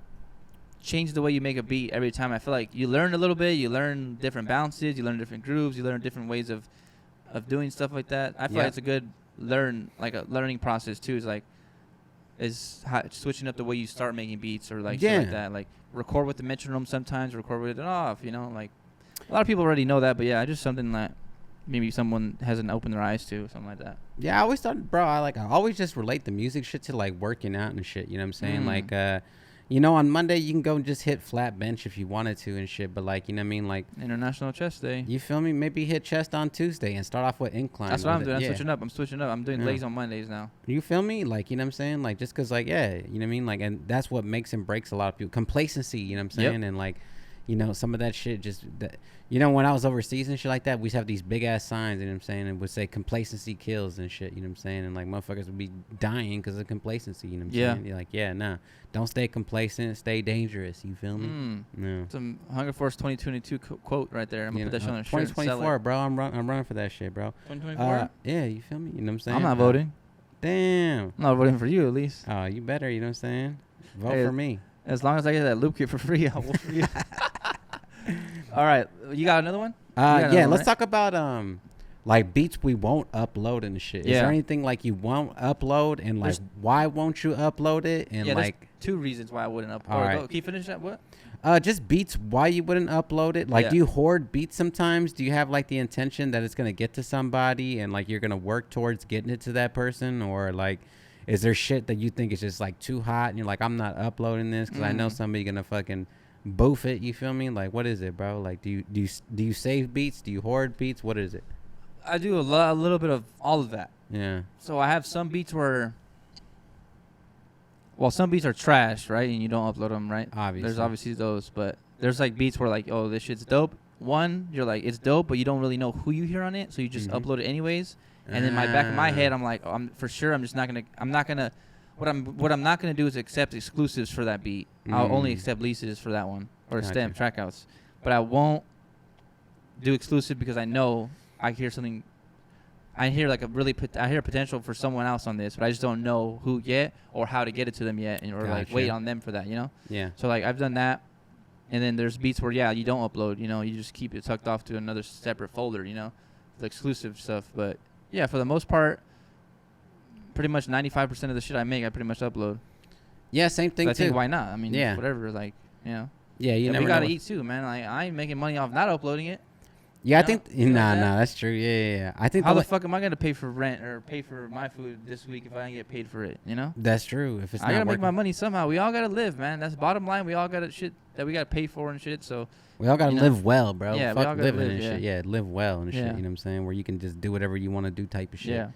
change the way you make a beat every time. I feel like you learn a little bit. You learn different bounces. You learn different grooves. You learn different ways of of doing stuff like that. I feel like it's a good learning process too. Is switching up the way you start making beats or like shit like that. Like record with the metronome sometimes, record with it off. You know, like a lot of people already know that, but yeah, just something that maybe someone hasn't opened their eyes to, something like that. Yeah, I always thought, bro, I always just relate the music shit to like working out and shit. You know what I'm saying? Like, you know, on Monday you can go and just hit flat bench if you wanted to and shit. But like, you know what I mean? Like International Chest Day. You feel me? Maybe hit chest on Tuesday and start off with incline. That's what I'm doing. I'm switching up. I'm doing legs on Mondays now. You feel me? Like, you know what I'm saying? Like, just because, like, yeah, you know what I mean? Like, and that's what makes and breaks a lot of people. Complacency, you know what I'm saying? And like, you know, some of that shit just, you know, when I was overseas and shit like that, we used to have these big ass signs, you know what I'm saying? And would say complacency kills and shit, you know what I'm saying? And like motherfuckers would be dying because of complacency, you know what I'm saying? You're like, yeah, nah, don't stay complacent, stay dangerous, you feel me? No. Some Hunger Force 2022 quote right there. I'm going to put that shit on a shirt. 2024, bro. I'm running for that shit, bro. 2024? Yeah, you feel me? You know what I'm saying? I'm not voting. Damn. I'm not voting for you, at least. Oh, you better, you know what I'm saying? Vote for me. As long as I get that loop kit for free, I'll vote for you. All right, you got another one? Let's talk about like beats we won't upload and shit. Is there anything like you won't upload and like why won't you upload it? And like there's 2 reasons why I wouldn't upload. All right. Can you finish that? What? Just beats why you wouldn't upload it. Like, do you hoard beats sometimes? Do you have like the intention that it's gonna get to somebody and like you're gonna work towards getting it to that person, or like is there shit that you think is just like too hot and you're like, I'm not uploading this because I know somebody gonna fucking boof it? You feel me? Like, what is it, bro? Like, do you save beats? Do you hoard beats? What is it? I do a little bit of all of that. Yeah. So I have some beats where, well, some beats are trash, right? And you don't upload them, right? Obviously. There's obviously those, but there's like beats where like, oh, this shit's dope. One, you're like, it's dope, but you don't really know who you hear on it, so you just upload it anyways. And in my back of my head, I'm like, I'm not gonna. What I'm not gonna do is accept exclusives for that beat. I'll only accept leases for that one or stem trackouts, but I won't do exclusive because I know I hear something. I hear like I hear potential for someone else on this, but I just don't know who yet or how to get it to them yet, or like wait on them for that, you know? Yeah. So like I've done that, and then there's beats where you don't upload, you know, you just keep it tucked off to another separate folder, you know, the exclusive stuff. But yeah, for the most part, pretty much 95% of the shit I make, I pretty much upload. Yeah, same thing too. I think why not? I mean, whatever, like, you know. Yeah, you never. We gotta eat too, man. Like, I ain't making money off not uploading it. Yeah, I think that's true. Yeah. I think how the fuck am I gonna pay for rent or pay for my food this week if I don't get paid for it? You know. That's true. If it's I gotta make my money somehow. We all gotta live, man. That's the bottom line. We all got shit that we gotta pay for and shit. So we all gotta live well, bro. Yeah, fuck we all gotta living live, and shit. Yeah, live well and shit. You know what I'm saying? Where you can just do whatever you want to do, type of shit. Yeah.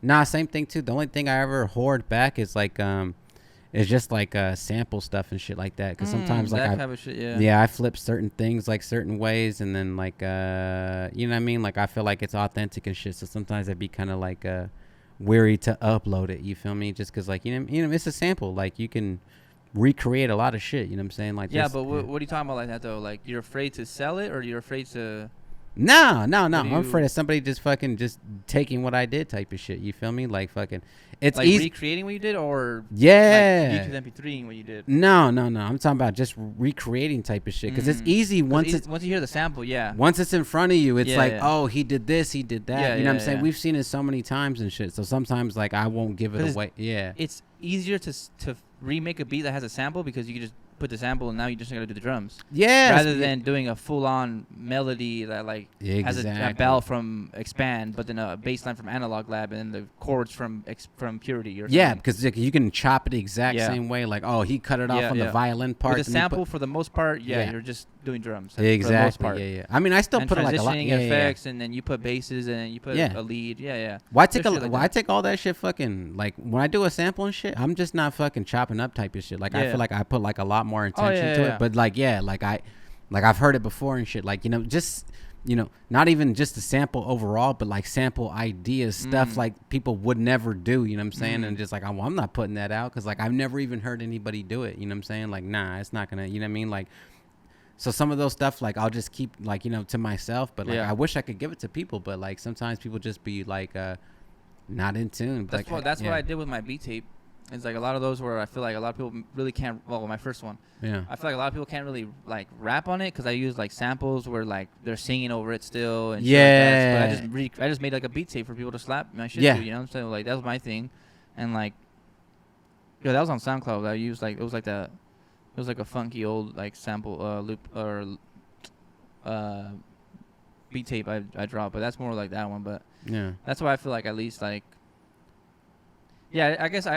Nah, same thing too. The only thing I ever hoard back is like it's just like sample stuff and shit like that. Cause sometimes like that type of shit, I flip certain things like certain ways, and then like you know what I mean. Like I feel like it's authentic and shit. So sometimes I'd be kind of like weary to upload it. You feel me? Just cause like you know it's a sample. Like you can recreate a lot of shit. You know what I'm saying? Like but what are you talking about like that though? Like you're afraid to sell it, or you're afraid to? No. I'm afraid of somebody just fucking just taking what I did type of shit. You feel me? Like fucking, it's like easy. Recreating what you did, or like YouTube MP3ing what you did. No. I'm talking about just recreating type of shit because it's easy once you hear the sample. Yeah. Once it's in front of you, it's oh, he did this, he did that. You know what I'm saying? We've seen it so many times and shit. So sometimes like I won't give it away. Yeah. It's easier to remake a beat that has a sample because you can just put the sample and now you just gotta do the drums. Yeah. Rather than doing a full-on melody that like has a bell from Expand, but then a bass line from Analog Lab, and then the chords from Purity or something. Yeah, because you can chop it the exact same way. Like, oh, he cut it off on the violin part. With a sample, for the most part, you're just doing drums. Exactly. For the most part. Yeah. I mean, I still put like a lot. Effects, and then you put basses, and then you put a lead. Yeah. Why take all that shit fucking, like, when I do a sample and shit, I'm just not fucking chopping up type of shit. Like, I feel like I put like a lot more intention to it. But like, I've heard it before and shit. Like, just, not even just the sample overall, but like sample ideas, stuff like people would never do, you know what I'm saying? And just like, I'm not putting that out because like I've never even heard anybody do it, you know what I'm saying? Like, nah, it's not gonna, you know what I mean? Like, so some of those stuff, like, I'll just keep like, to myself, but like, I wish I could give it to people, but like sometimes people just be like, not in tune. That's what I did with my beat tape. It's like a lot of those where I feel like a lot of people really can't. Well, my first one. Yeah. I feel like a lot of people can't really like rap on it because I use like samples where like they're singing over it still and shit like that. So, but I just made like a beat tape for people to slap my shit to. You know what I'm saying? Like that was my thing, and like, yeah, that was on SoundCloud. I used like it was like a funky old like sample loop or beat tape I dropped, but that's more like that one. But yeah, that's why I feel like at least like. Yeah, I guess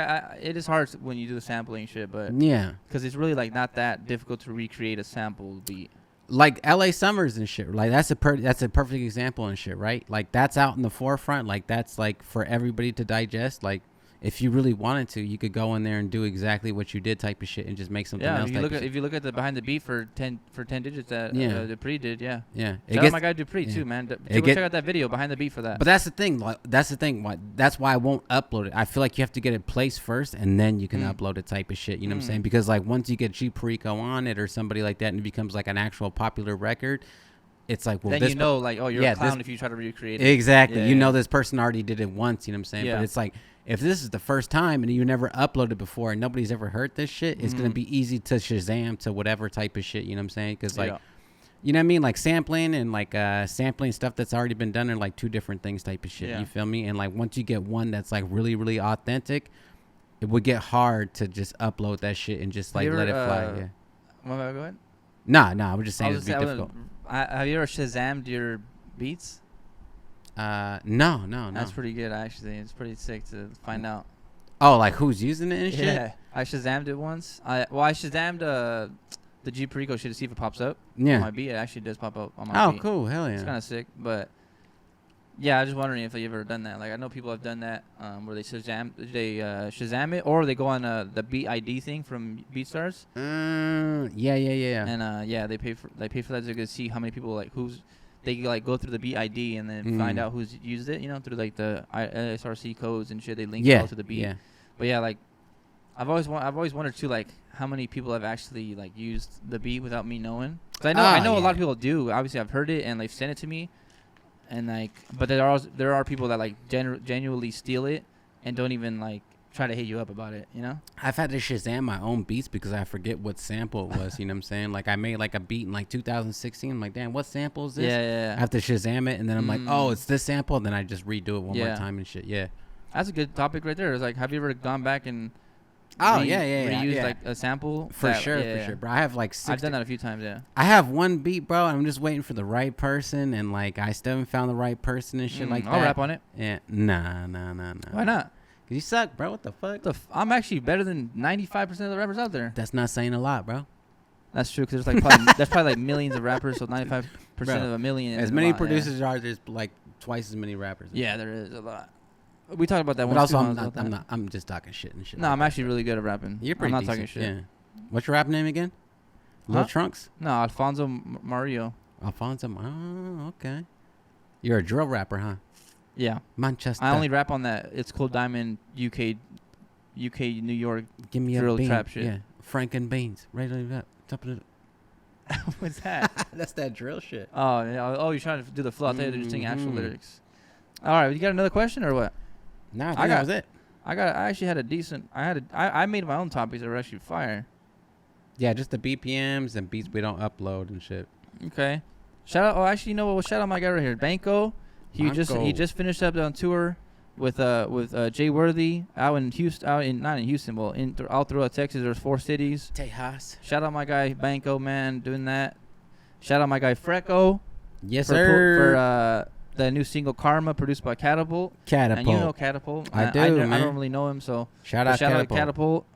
it is hard when you do the sampling shit, but yeah, because it's really like not that difficult to recreate a sample beat. Like L.A. Summers and shit. Like that's a perfect example and shit, right? Like that's out in the forefront. Like that's like for everybody to digest. Like if you really wanted to, you could go in there and do exactly what you did type of shit and just make something else. If you look at the behind the beat for 10 digits that Dupree did, yeah. Shout out my guy Dupree too, man. Check out that video behind the beat for that. But that's the thing. Like, that's why I won't upload it. I feel like you have to get it placed first and then you can upload it type of shit. You know what I'm saying? Because like once you get G Freco on it or somebody like that and it becomes like an actual popular record, it's like, well, then like, oh, you're a clown if you try to recreate it. Exactly. You know this person already did it once, you know what I'm saying? Yeah. But it's like, if this is the first time and you never uploaded before and nobody's ever heard this shit, it's going to be easy to Shazam to whatever type of shit, you know what I'm saying? Because, like, you know what I mean? Like, sampling and, like, sampling stuff that's already been done are, like, two different things type of shit. Yeah. You feel me? And, like, once you get one that's, like, really, really authentic, it would get hard to just upload that shit and just, like, let it fly. Yeah. Well, go ahead. Nah, I was just saying it'd be difficult. Have you ever Shazammed your beats? No. That's pretty good, actually. It's pretty sick to find out. Oh, like who's using it and shit? Yeah, I Shazammed it once. I Shazammed the G Freco shit to see if it pops up. Yeah. On my beat, it actually does pop up on my beat. Oh, cool. Hell yeah. It's kind of sick, but yeah, I was just wondering if you've ever done that. Like, I know people have done that where they Shazam it, or they go on the Beat ID thing from BeatStars. Yeah. And they pay for that to see how many people like they like go through the Beat ID and then find out who's used it. You know, through like the SRC codes and shit. They link it all to the beat. Yeah. But yeah, like I've always wondered too, like how many people have actually like used the beat without me knowing. Cause I know a lot of people do. Obviously, I've heard it and they've sent it to me. And like, but there are people that like genuinely steal it and don't even like try to hit you up about it, you know? I've had to Shazam my own beats because I forget what sample it was, you know what I'm saying? Like I made like a beat in like 2016. I'm like, damn, what sample is this? Yeah. I have to Shazam it and then I'm like, oh, it's this sample. And then I just redo it one more time and shit. Yeah. That's a good topic right there. It's like, have you ever gone back and reuse like a sample? For sure. Bro, I have like I've done that a few times, yeah. I have one beat, bro, and I'm just waiting for the right person, and like I still haven't found the right person and shit like that. I'll rap on it. Yeah. Nah. Why not? Cause you suck, bro. What the fuck? I'm actually better than 95% of the rappers out there. That's not saying a lot, bro. That's true, because there's probably like millions of rappers, so 95% of a million. As many producers are, there's like twice as many rappers. Yeah, there is a lot. We talked about that but once. Also, I'm just talking shit and shit. No, I'm actually really good at rapping. You're pretty I'm not decent, talking shit. Yeah. What's your rap name again? Lil Trunks? No, Alfonso Mario. Alfonso? Oh, okay. You're a drill rapper, huh? Yeah. Manchester. I only rap on that. It's Cool Diamond UK, New York. Give me drill a bean. Trap shit. Yeah. Frank and Beans. Right on that. Top of it. What's that? That's that drill shit. Oh, yeah. Oh, you're trying to do the flow. I thought you were just singing actual lyrics. All right. You got another question or what? No, that was it. I actually had a decent. I made my own topics that were actually fire. Yeah, just the BPMs and beats we don't upload and shit. Okay. Shout out. Oh, actually, you know what? Shout out my guy right here, Banco. He just finished up on tour with Jay Worthy out in Houston. Not in Houston. Well, all throughout Texas. There's 4 cities. Tejas. Shout out my guy Banco, man, doing that. Shout out my guy Freco. Yes, sir. For the new single Karma, produced by Catapult. And you know Catapult. I do, man. I don't really know him, so shout out Catapult.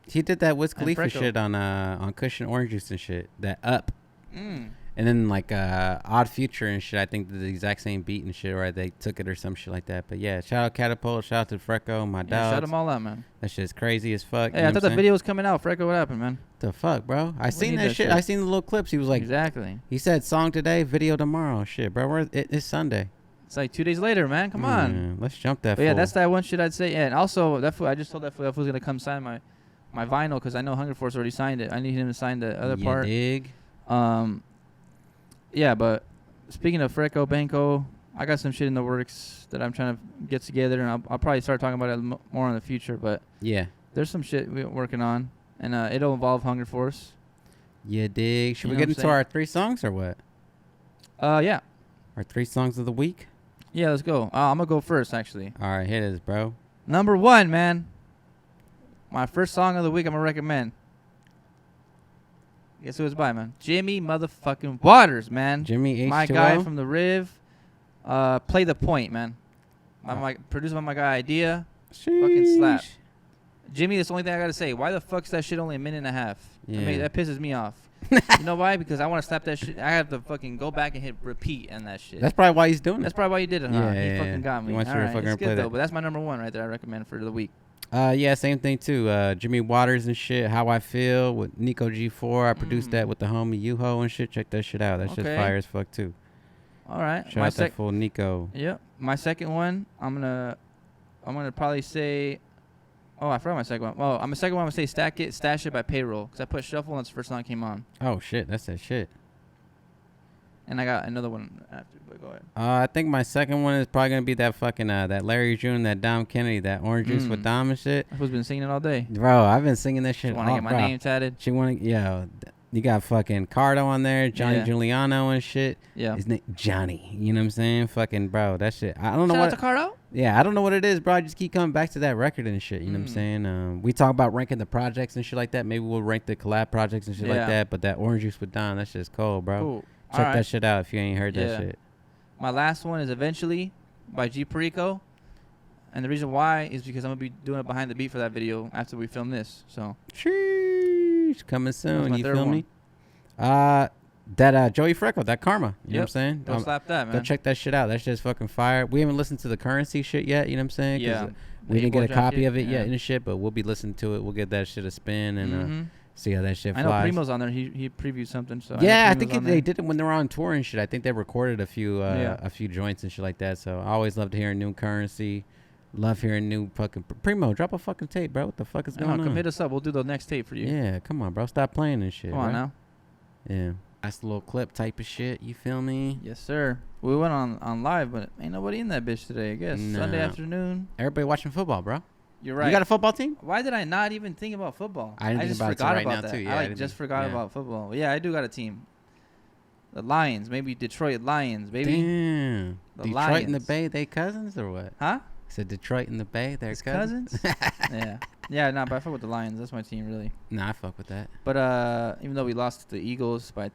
He did that Wiz Khalifa shit on Cushion Orange Juice and shit. That Up. And then like Odd Future and shit, I think did the exact same beat and shit, right? They took it or some shit like that. But yeah, shout out Catapult, shout out to Freco, my dog. Shout them all out, man. That shit's crazy as fuck. Hey, I thought the video was coming out. Freco, what happened, man? The fuck, bro? I seen that shit. I seen the little clips. He was like, exactly. He said song today, video tomorrow. Shit, bro. It's Sunday. It's like 2 days later, man. Come on. Let's jump that. But yeah, that's that one shit I'd say. Yeah, and also that fool, I just told that fool's gonna come sign my vinyl because I know Hunger Force already signed it. I need him to sign the other part. Dig. Yeah, but speaking of Freco, Banco, I got some shit in the works that I'm trying to get together, and I'll probably start talking about it more in the future. But yeah, there's some shit we're working on, and it'll involve Hunger Force. You dig? Should we get into our 3 songs or what? Yeah. Our 3 songs of the week? Yeah, let's go. I'm going to go first, actually. All right, hit us, bro. Number 1, man. My first song of the week I'm going to recommend. Guess who it's by, man? Jimmy motherfucking Waters, man. Jimmy H2O? My guy from the Riv. Play the Point, man. Produced by my guy Idea. Sheesh. Fucking slap. Jimmy, that's the only thing I got to say. Why the fuck's that shit only a minute and a half? Yeah. I mean, that pisses me off. You know why? Because I want to slap that shit. I have to fucking go back and hit repeat and that shit. That's probably why he's doing it. That's probably why you did it, huh? Yeah, He fucking got me. He wants All you to right, fucking it's play good, that. though, but that's my number 1 right there I recommend for the week. Yeah, same thing, too. Jimmy Waters and shit, How I Feel with Nico G4. I produced that with the homie Yuho and shit. Check that shit out. That shit's fire as fuck, too. All right. Shout out that fool Nico. Yep. My second one, I'm gonna probably say... Oh, I forgot my second one. Well, I'm second one. I'm gonna say Stash It by Payroll, because I put Shuffle and that's the first song that came on. Oh shit, that's that shit. And I got another one after, but go ahead. I think my second one is probably gonna be that fucking that Larry June, that Dom Kennedy, that Orange Juice with Dom and shit. I've been singing it all day. Bro, I've been singing this shit. Want to get my name tatted? She want to, you got fucking Cardo on there, Johnny Giuliano and shit. Yeah. His name Johnny. You know what I'm saying? Fucking bro, that shit. I don't know Shout out to Cardo? Yeah, I don't know what it is, bro. I just keep coming back to that record and shit. You know what I'm saying? We talk about ranking the projects and shit like that. Maybe we'll rank the collab projects and shit like that. But that Orange Juice with Dom, that shit's cold, bro. Cool. Check that shit out if you ain't heard that shit. My last one is Eventually by G Perico. And the reason why is because I'm going to be doing a behind the beat for that video after we film this. So, sheesh, coming soon. You feel me? That Joey Freco, that Karma. You know what I'm saying? Don't slap that, man. Go check that shit out. That shit's fucking fire. We haven't listened to the Currency shit yet. You know what I'm saying? Yeah. We didn't get a copy of it yet and shit, but we'll be listening to it. We'll get that shit a spin and see how that shit flies. I know Primo's on there. He previewed something. So yeah, I think they did it when they were on tour and shit. I think they recorded a few joints and shit like that. So I always love to hear new Currency. Love hearing new fucking Primo. Drop a fucking tape, bro. What the fuck is going on? Come hit us up. We'll do the next tape for you. Yeah, come on, bro. Stop playing this shit. Come on now. Yeah. That's a little clip type of shit. You feel me? Yes, sir. We went on live, but ain't nobody in that bitch today, I guess. Nah. Sunday afternoon. Everybody watching football, bro. You're right. You got a football team? Why did I not even think about football? I just forgot about that. Too. Yeah, I just forgot about football. Yeah, I do got a team. The Lions. Maybe Detroit Lions, baby. Damn. Detroit Lions. and the Bay, they cousins or what? Huh? So Detroit and the Bay, they're cousins? Yeah. Yeah, but I fuck with the Lions. That's my team, really. Nah, I fuck with that. But even though we lost to the Eagles by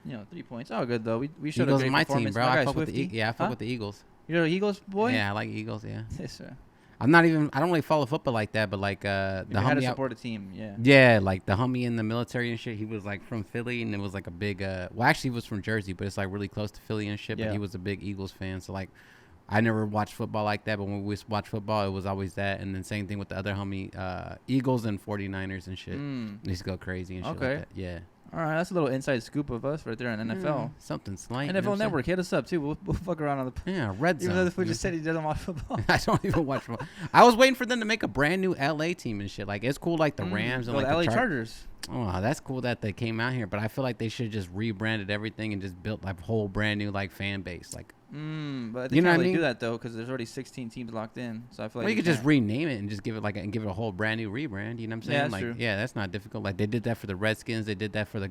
3 points. Oh, good though. We showed Eagles a great my performance. team, bro. My I fuck with I fuck with the Eagles. You're an Eagles boy? Yeah, I like Eagles. Yeah. Yes, sir. I don't really follow football like that, but like the homie had to support a team. Yeah. Yeah, like the homie in the military and shit. He was like from Philly, and it was like a big. Well, actually, he was from Jersey, but it's like really close to Philly and shit. But he was a big Eagles fan, so like. I never watched football like that, but when we watched football, it was always that. And then same thing with the other homie, Eagles and 49ers and shit. They used to go crazy and shit like that. Yeah. All right, that's a little inside scoop of us right there on NFL. Something slight. NFL Network, hit us up too. We'll fuck around on the Red Zone. Even though the fool just said he doesn't watch football. I don't even watch football. I was waiting for them to make a brand new LA team and shit. Like it's cool, like the Rams and like the LA the Chargers. Oh, that's cool that they came out here, but I feel like they should just rebranded everything and just built like a whole brand new like fan base. Like, but they can't really do that though because there's already 16 teams locked in. So I feel like you could just rename it and just give it a whole brand new rebrand. You know what I'm saying? Yeah, that's like, true. Yeah, that's not difficult. Like they did that for the Redskins. They did that for the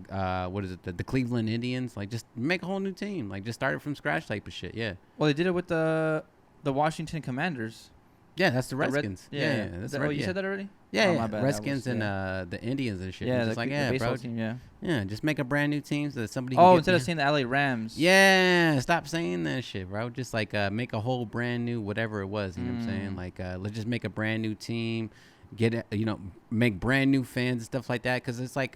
the Cleveland Indians. Like just make a whole new team. Like just start it from scratch type of shit. Yeah. Well, they did it with the Washington Commanders. Yeah, that's the Redskins. Yeah, that's you said that already? Yeah, my bad. Redskins and the Indians and shit. Yeah, just the baseball team. Yeah, just make a brand new team so that somebody. Instead of saying the LA Rams. Yeah, stop saying that shit, bro. Just like make a whole brand new whatever it was. You know what I'm saying? Like let's just make a brand new team, make brand new fans and stuff like that. Because it's like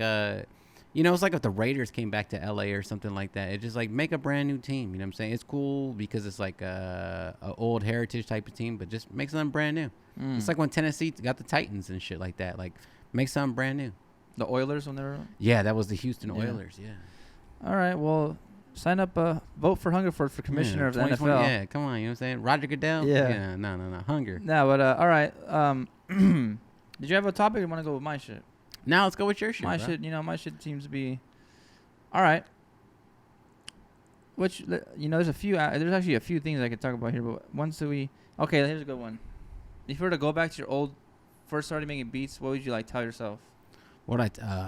it's like if the Raiders came back to LA or something like that. It just like make a brand new team. You know what I'm saying? It's cool because it's like a old heritage type of team, but just make something brand new. It's like when Tennessee got the Titans and shit like that. Like make something brand new. The Oilers when they were. Yeah, that was the Houston Oilers. Yeah. All right. Well, sign up. Vote for Hungerford for commissioner of the NFL. Yeah, come on. You know what I'm saying? Roger Goodell. Yeah. No. Hunger. No, but all right. Did you have a topic or want to go with my shit? Now let's go with your shit. My shit, my shit seems to be all right. Which, there's actually a few things I could talk about here, but once we, okay, here's a good one. If you were to go back to your old, first started making beats, what would you like tell yourself?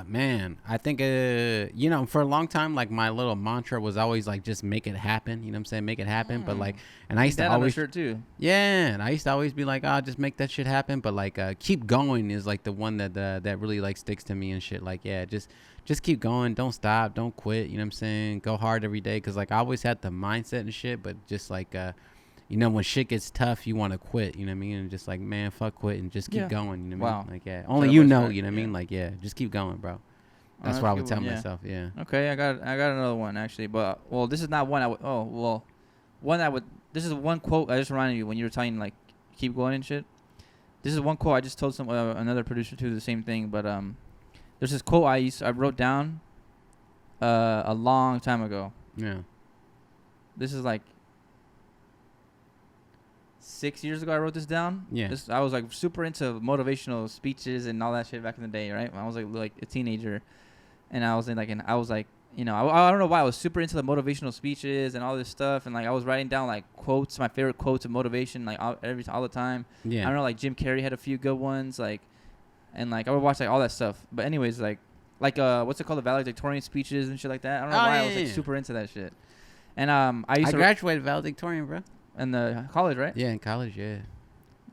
Man, I think, for a long time, like my little mantra was always like, just make it happen. You know what I'm saying? Make it happen. But like, and I used to always, shirt too. Yeah. And I used to always be like, just make that shit happen. But like, keep going is like the one that really like sticks to me and shit. Like, yeah, just keep going. Don't stop. Don't quit. You know what I'm saying? Go hard every day. Cause like I always had the mindset and shit, but just like, when shit gets tough, you want to quit, you know what I mean? And just like, man, fuck quit and just keep going, you know what I mean? Like, yeah, only you know what I mean? Like, yeah, just keep going, bro. That's what I would tell myself, yeah. Okay, I got another one, actually. But, this is not one this is one quote I just reminded you when you were telling, like, keep going and shit. This is one quote I just told another producer, too, the same thing. But there's this quote I wrote down a long time ago. Yeah. This is, like, 6 years ago I wrote this down. Yeah. I was like super into motivational speeches and all that shit back in the day, right? When I was like a teenager, and I was I don't know why I was super into the motivational speeches and all this stuff, and like I was writing down like quotes, my favorite quotes of motivation, like all the time. Yeah. I don't know, like Jim Carrey had a few good ones, like, and like I would watch like all that stuff. But anyways, like what's it called, the valedictorian speeches and shit like that. I don't know why I was like super into that shit. And I graduated valedictorian, bro. In the college, right? Yeah, in college, yeah.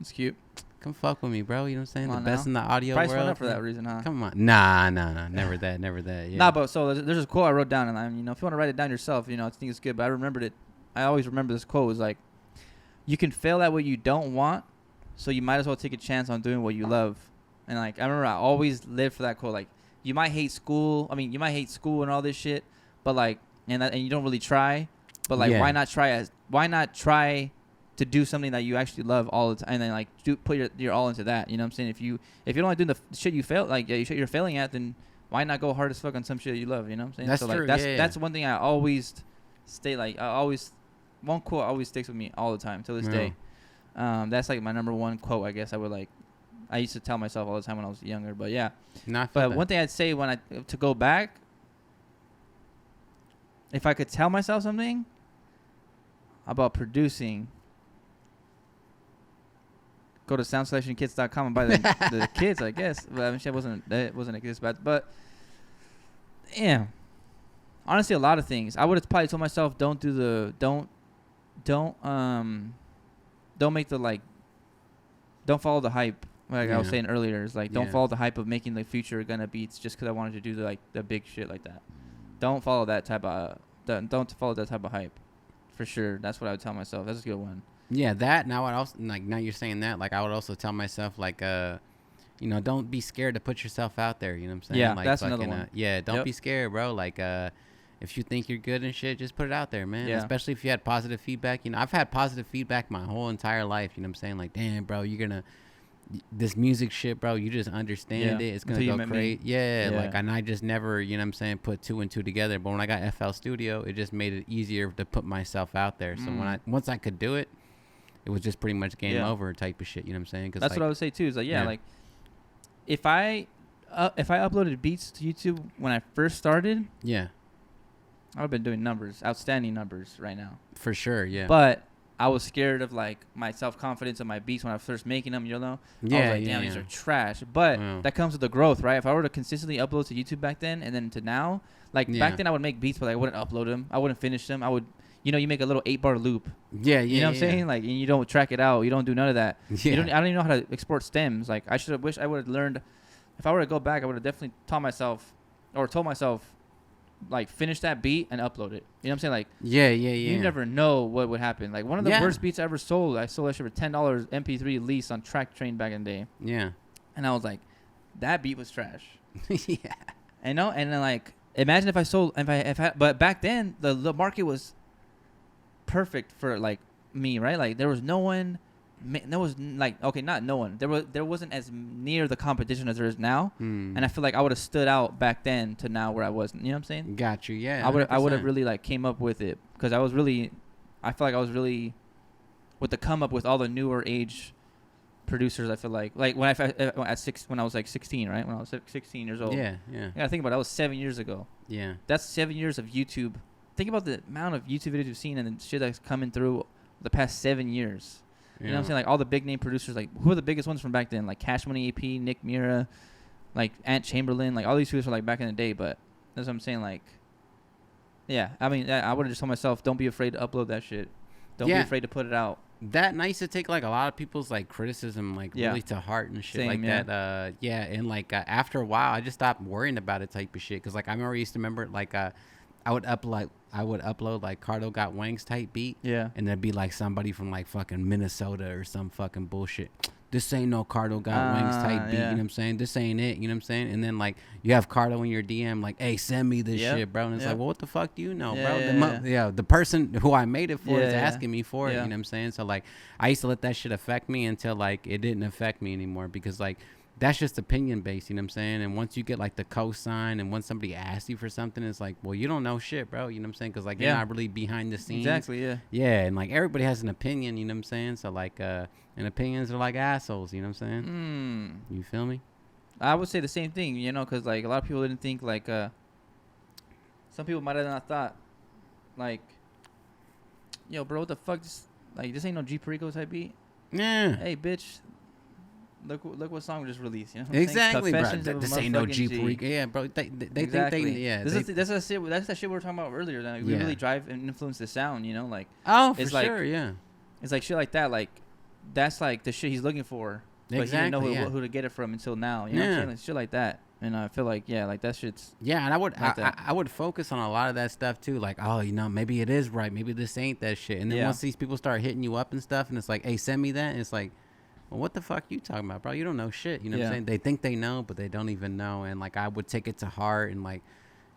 It's cute. Come fuck with me, bro. You know what I'm saying? The best in the audio Price world. Went up for that reason, huh? Come on. Nah. Never that. Yeah. Nah, but so there's this quote I wrote down, and if you want to write it down yourself, I think it's good. But I remembered it. I always remember this quote. It was like, you can fail at what you don't want, so you might as well take a chance on doing what you love. And like I remember, I always lived for that quote. Like, you might hate school. I mean, you might hate school and all this shit, but like, and you don't really try. But like, why not try to do something that you actually love all the time, and then like put your all into that? You know what I'm saying? If you don't like doing the shit you fail, like you're failing at, then why not go hard as fuck on some shit that you love? You know what I'm saying? That's true. Like, that's one thing I always stay like. One quote always sticks with me all the time till this day. That's like my number one quote, I guess. I used to tell myself all the time when I was younger. But yeah. But one thing I'd say to go back, if I could tell myself something about producing, go to soundselectionkits.com and buy the kits, I guess. But I mean, shit wasn't exist bad. But yeah, honestly, a lot of things. I would have probably told myself, don't follow the hype. Like I was saying earlier, it's like don't follow the hype of making the future Gunna beats just because I wanted to do the big shit like that. Don't follow that type of hype. For sure, that's what I would tell myself. That's a good one. Yeah, that. Now you're saying that, like I would also tell myself like don't be scared to put yourself out there. You know what I'm saying? Yeah, like, that's another one. Don't be scared, bro. Like if you think you're good and shit, just put it out there, man. Yeah. Especially if you had positive feedback. I've had positive feedback my whole entire life. You know what I'm saying? Like, damn, bro, this music shit, bro, you just understand it. It's gonna go great. Yeah, like, and I just never, you know what I'm saying, put two and two together. But when I got FL Studio, it just made it easier to put myself out there. So once I could do it, it was just pretty much game over type of shit. You know what I'm saying? Cause that's what I would say too. Is like, like if I uploaded beats to YouTube when I first started, I would have been doing outstanding numbers right now. For sure, yeah. But I was scared of like my self-confidence of my beats when I was first making them, I was like, damn, these are trash. But that comes with the growth, right? If I were to consistently upload to YouTube back then and then to now, like back then I would make beats, but I wouldn't upload them. I wouldn't finish them. I would, you make a little 8-bar loop. Yeah. You know what I'm saying? Like, and you don't track it out. You don't do none of that. Yeah. I don't even know how to export stems. Like, I wish I would have learned. If I were to go back, I would have definitely told myself, like, finish that beat and upload it. You know what I'm saying? Like, you never know what would happen. Like, one of the worst beats I ever sold, I sold that shit for $10 MP3 lease on Track Train back in the day. Yeah. And I was like, that beat was trash. Yeah. And then like, imagine if I sold, but back then the market was perfect for like me, right? Like, there was no one. There was like, okay, not no one. There wasn't as near the competition as there is now, and I feel like I would have stood out back then to now where I was. You know what I'm saying? Got you. Yeah. I would have really like came up with it because I feel like I was really with the come up with all the newer age producers. I feel like when when I was like 16, right? When I was 16 years old. Yeah. I think about it. That was 7 years ago. Yeah. That's 7 years of YouTube think about the amount of YouTube videos you've seen and the shit that's coming through the past 7 years. You know what I'm saying? Like, all the big name producers, like, who are the biggest ones from back then? Like, Cash Money AP, Nick Mira, like, Ant Chamberlain. Like, all these videos were, like, back in the day. But that's what I'm saying. Like, yeah. I mean, I would have just told myself, don't be afraid to upload that shit. Don't be afraid to put it out. That, and I used to take, like, a lot of people's, like, criticism, like, really to heart and shit. Same, like that. And, like, after a while, I just stopped worrying about it type of shit. Because, like, I remember, like, I would upload like Cardo Got Wangs type beat. Yeah. And there'd be like somebody from like fucking Minnesota or some fucking bullshit. This ain't no Cardo Got Wangs type beat, you know what I'm saying? This ain't it, you know what I'm saying? And then like you have Cardo in your DM like, hey, send me this shit, bro. And it's like, well, what the fuck do you know, bro? The person who I made it for is asking me for it, you know what I'm saying? So like I used to let that shit affect me until like it didn't affect me anymore because like that's just opinion based, you know what I'm saying? And once you get like the cosign and once somebody asks you for something, it's like, well, you don't know shit, bro, you know what I'm saying? Because like you're not really behind the scenes. Exactly, yeah, and like everybody has an opinion, you know what I'm saying? So like and opinions are like assholes, you know what I'm saying? You feel me? I would say the same thing, you know, because like a lot of people didn't think like some people might have not thought like, yo, bro, what the fuck, this ain't no G Freco type beat. Hey, bitch, look what song we just released, you know? Exactly, bro. This ain't no G Freco. Yeah, bro. They exactly. think that's that shit we were talking about earlier. Like, we really drive and influence the sound, you know? Like, for sure, yeah. It's like shit like that. Like, that's like the shit he's looking for. But he didn't know who to get it from until now. You know what I'm saying? Like, shit like that. And I feel like, like that shit's... Yeah, and I would focus on a lot of that stuff, too. Like, oh, you know, maybe it is right. Maybe this ain't that shit. And then once these people start hitting you up and stuff, and it's like, hey, send me that. And it's like, well, what the fuck you talking about, bro? You don't know shit. You know what I'm saying? They think they know, but they don't even know. And, like, I would take it to heart and, like...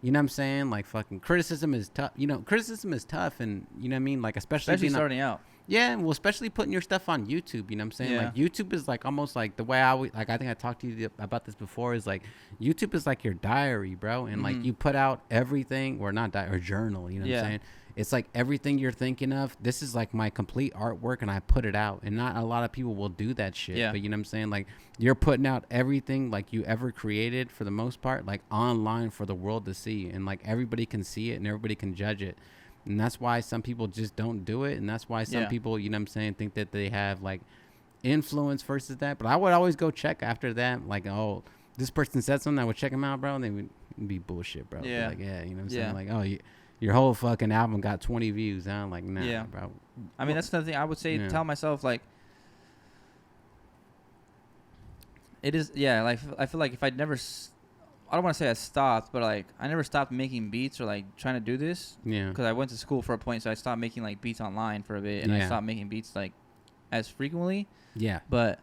You know what I'm saying? Like, fucking criticism is tough. You know, criticism is tough, and you know what I mean? Like, especially starting out. Yeah, well, especially putting your stuff on YouTube, you know what I'm saying? Yeah. Like, YouTube is, like, almost like the way I think I talked to you about this before, is, like, YouTube is like your diary, bro. And, like, you put out everything, or not diary, or journal, you know what I'm saying? It's like everything you're thinking of, this is, like, my complete artwork, and I put it out. And not a lot of people will do that shit. Yeah. But, you know what I'm saying? Like, you're putting out everything, like, you ever created, for the most part, like, online for the world to see. And, like, everybody can see it, and everybody can judge it. And that's why some people just don't do it. And that's why some people, you know what I'm saying, think that they have, like, influence versus that. But I would always go check after that. Like, oh, this person said something, I would check them out, bro. And they would be bullshit, bro. Yeah. Like, yeah, you know what I'm saying? Like, oh, your whole fucking album got 20 views. I'm like, nah, bro. I mean, that's another thing I would say, tell myself, like, it is, like, I feel like if I'd never... I don't want to say I stopped, but like I never stopped making beats or like trying to do this. Yeah. Because I went to school for a point, so I stopped making like beats online for a bit, and I stopped making beats like as frequently. Yeah. But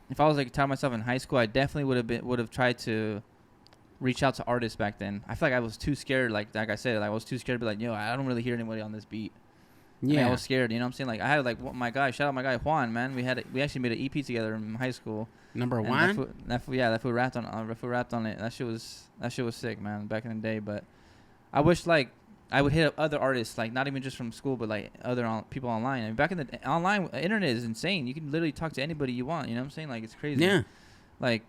if I was like telling myself in high school, I definitely would have tried to reach out to artists back then. I feel like I was too scared. Like I said, like, I was too scared to be like, yo, I don't really hear anybody on this beat. Yeah. I mean, I was scared. You know what I'm saying? Like I had like my guy, shout out my guy Juan, man. We actually made an EP together in high school. Number one? That fool rapped on it. That shit was sick, man, back in the day. But I wish, like, I would hit up other artists, like, not even just from school, but, like, other people online. I mean, back in the online, internet is insane. You can literally talk to anybody you want, you know what I'm saying? Like, it's crazy. Yeah. Like,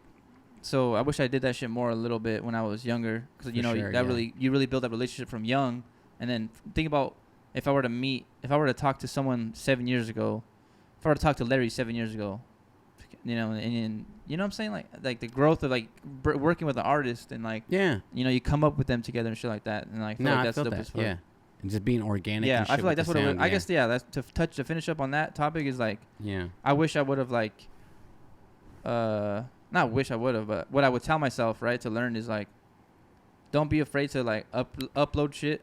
so I wish I did that shit more a little bit when I was younger. Because, you know, you really build that relationship from young. And then think about if I were to talk to someone 7 years ago, if I were to talk to Larry 7 years ago, you know, and you know what I'm saying? Like the growth of like working with an artist and like, you know, you come up with them together and shit like that. And like, I feel like that's dope as fuck. Yeah. And just being organic. Yeah. And shit I feel like that's what sound, I guess, that's to finish up on that topic is like, I wish I would have like, not wish I would have, but what I would tell myself, right, to learn is like, don't be afraid to like upload shit.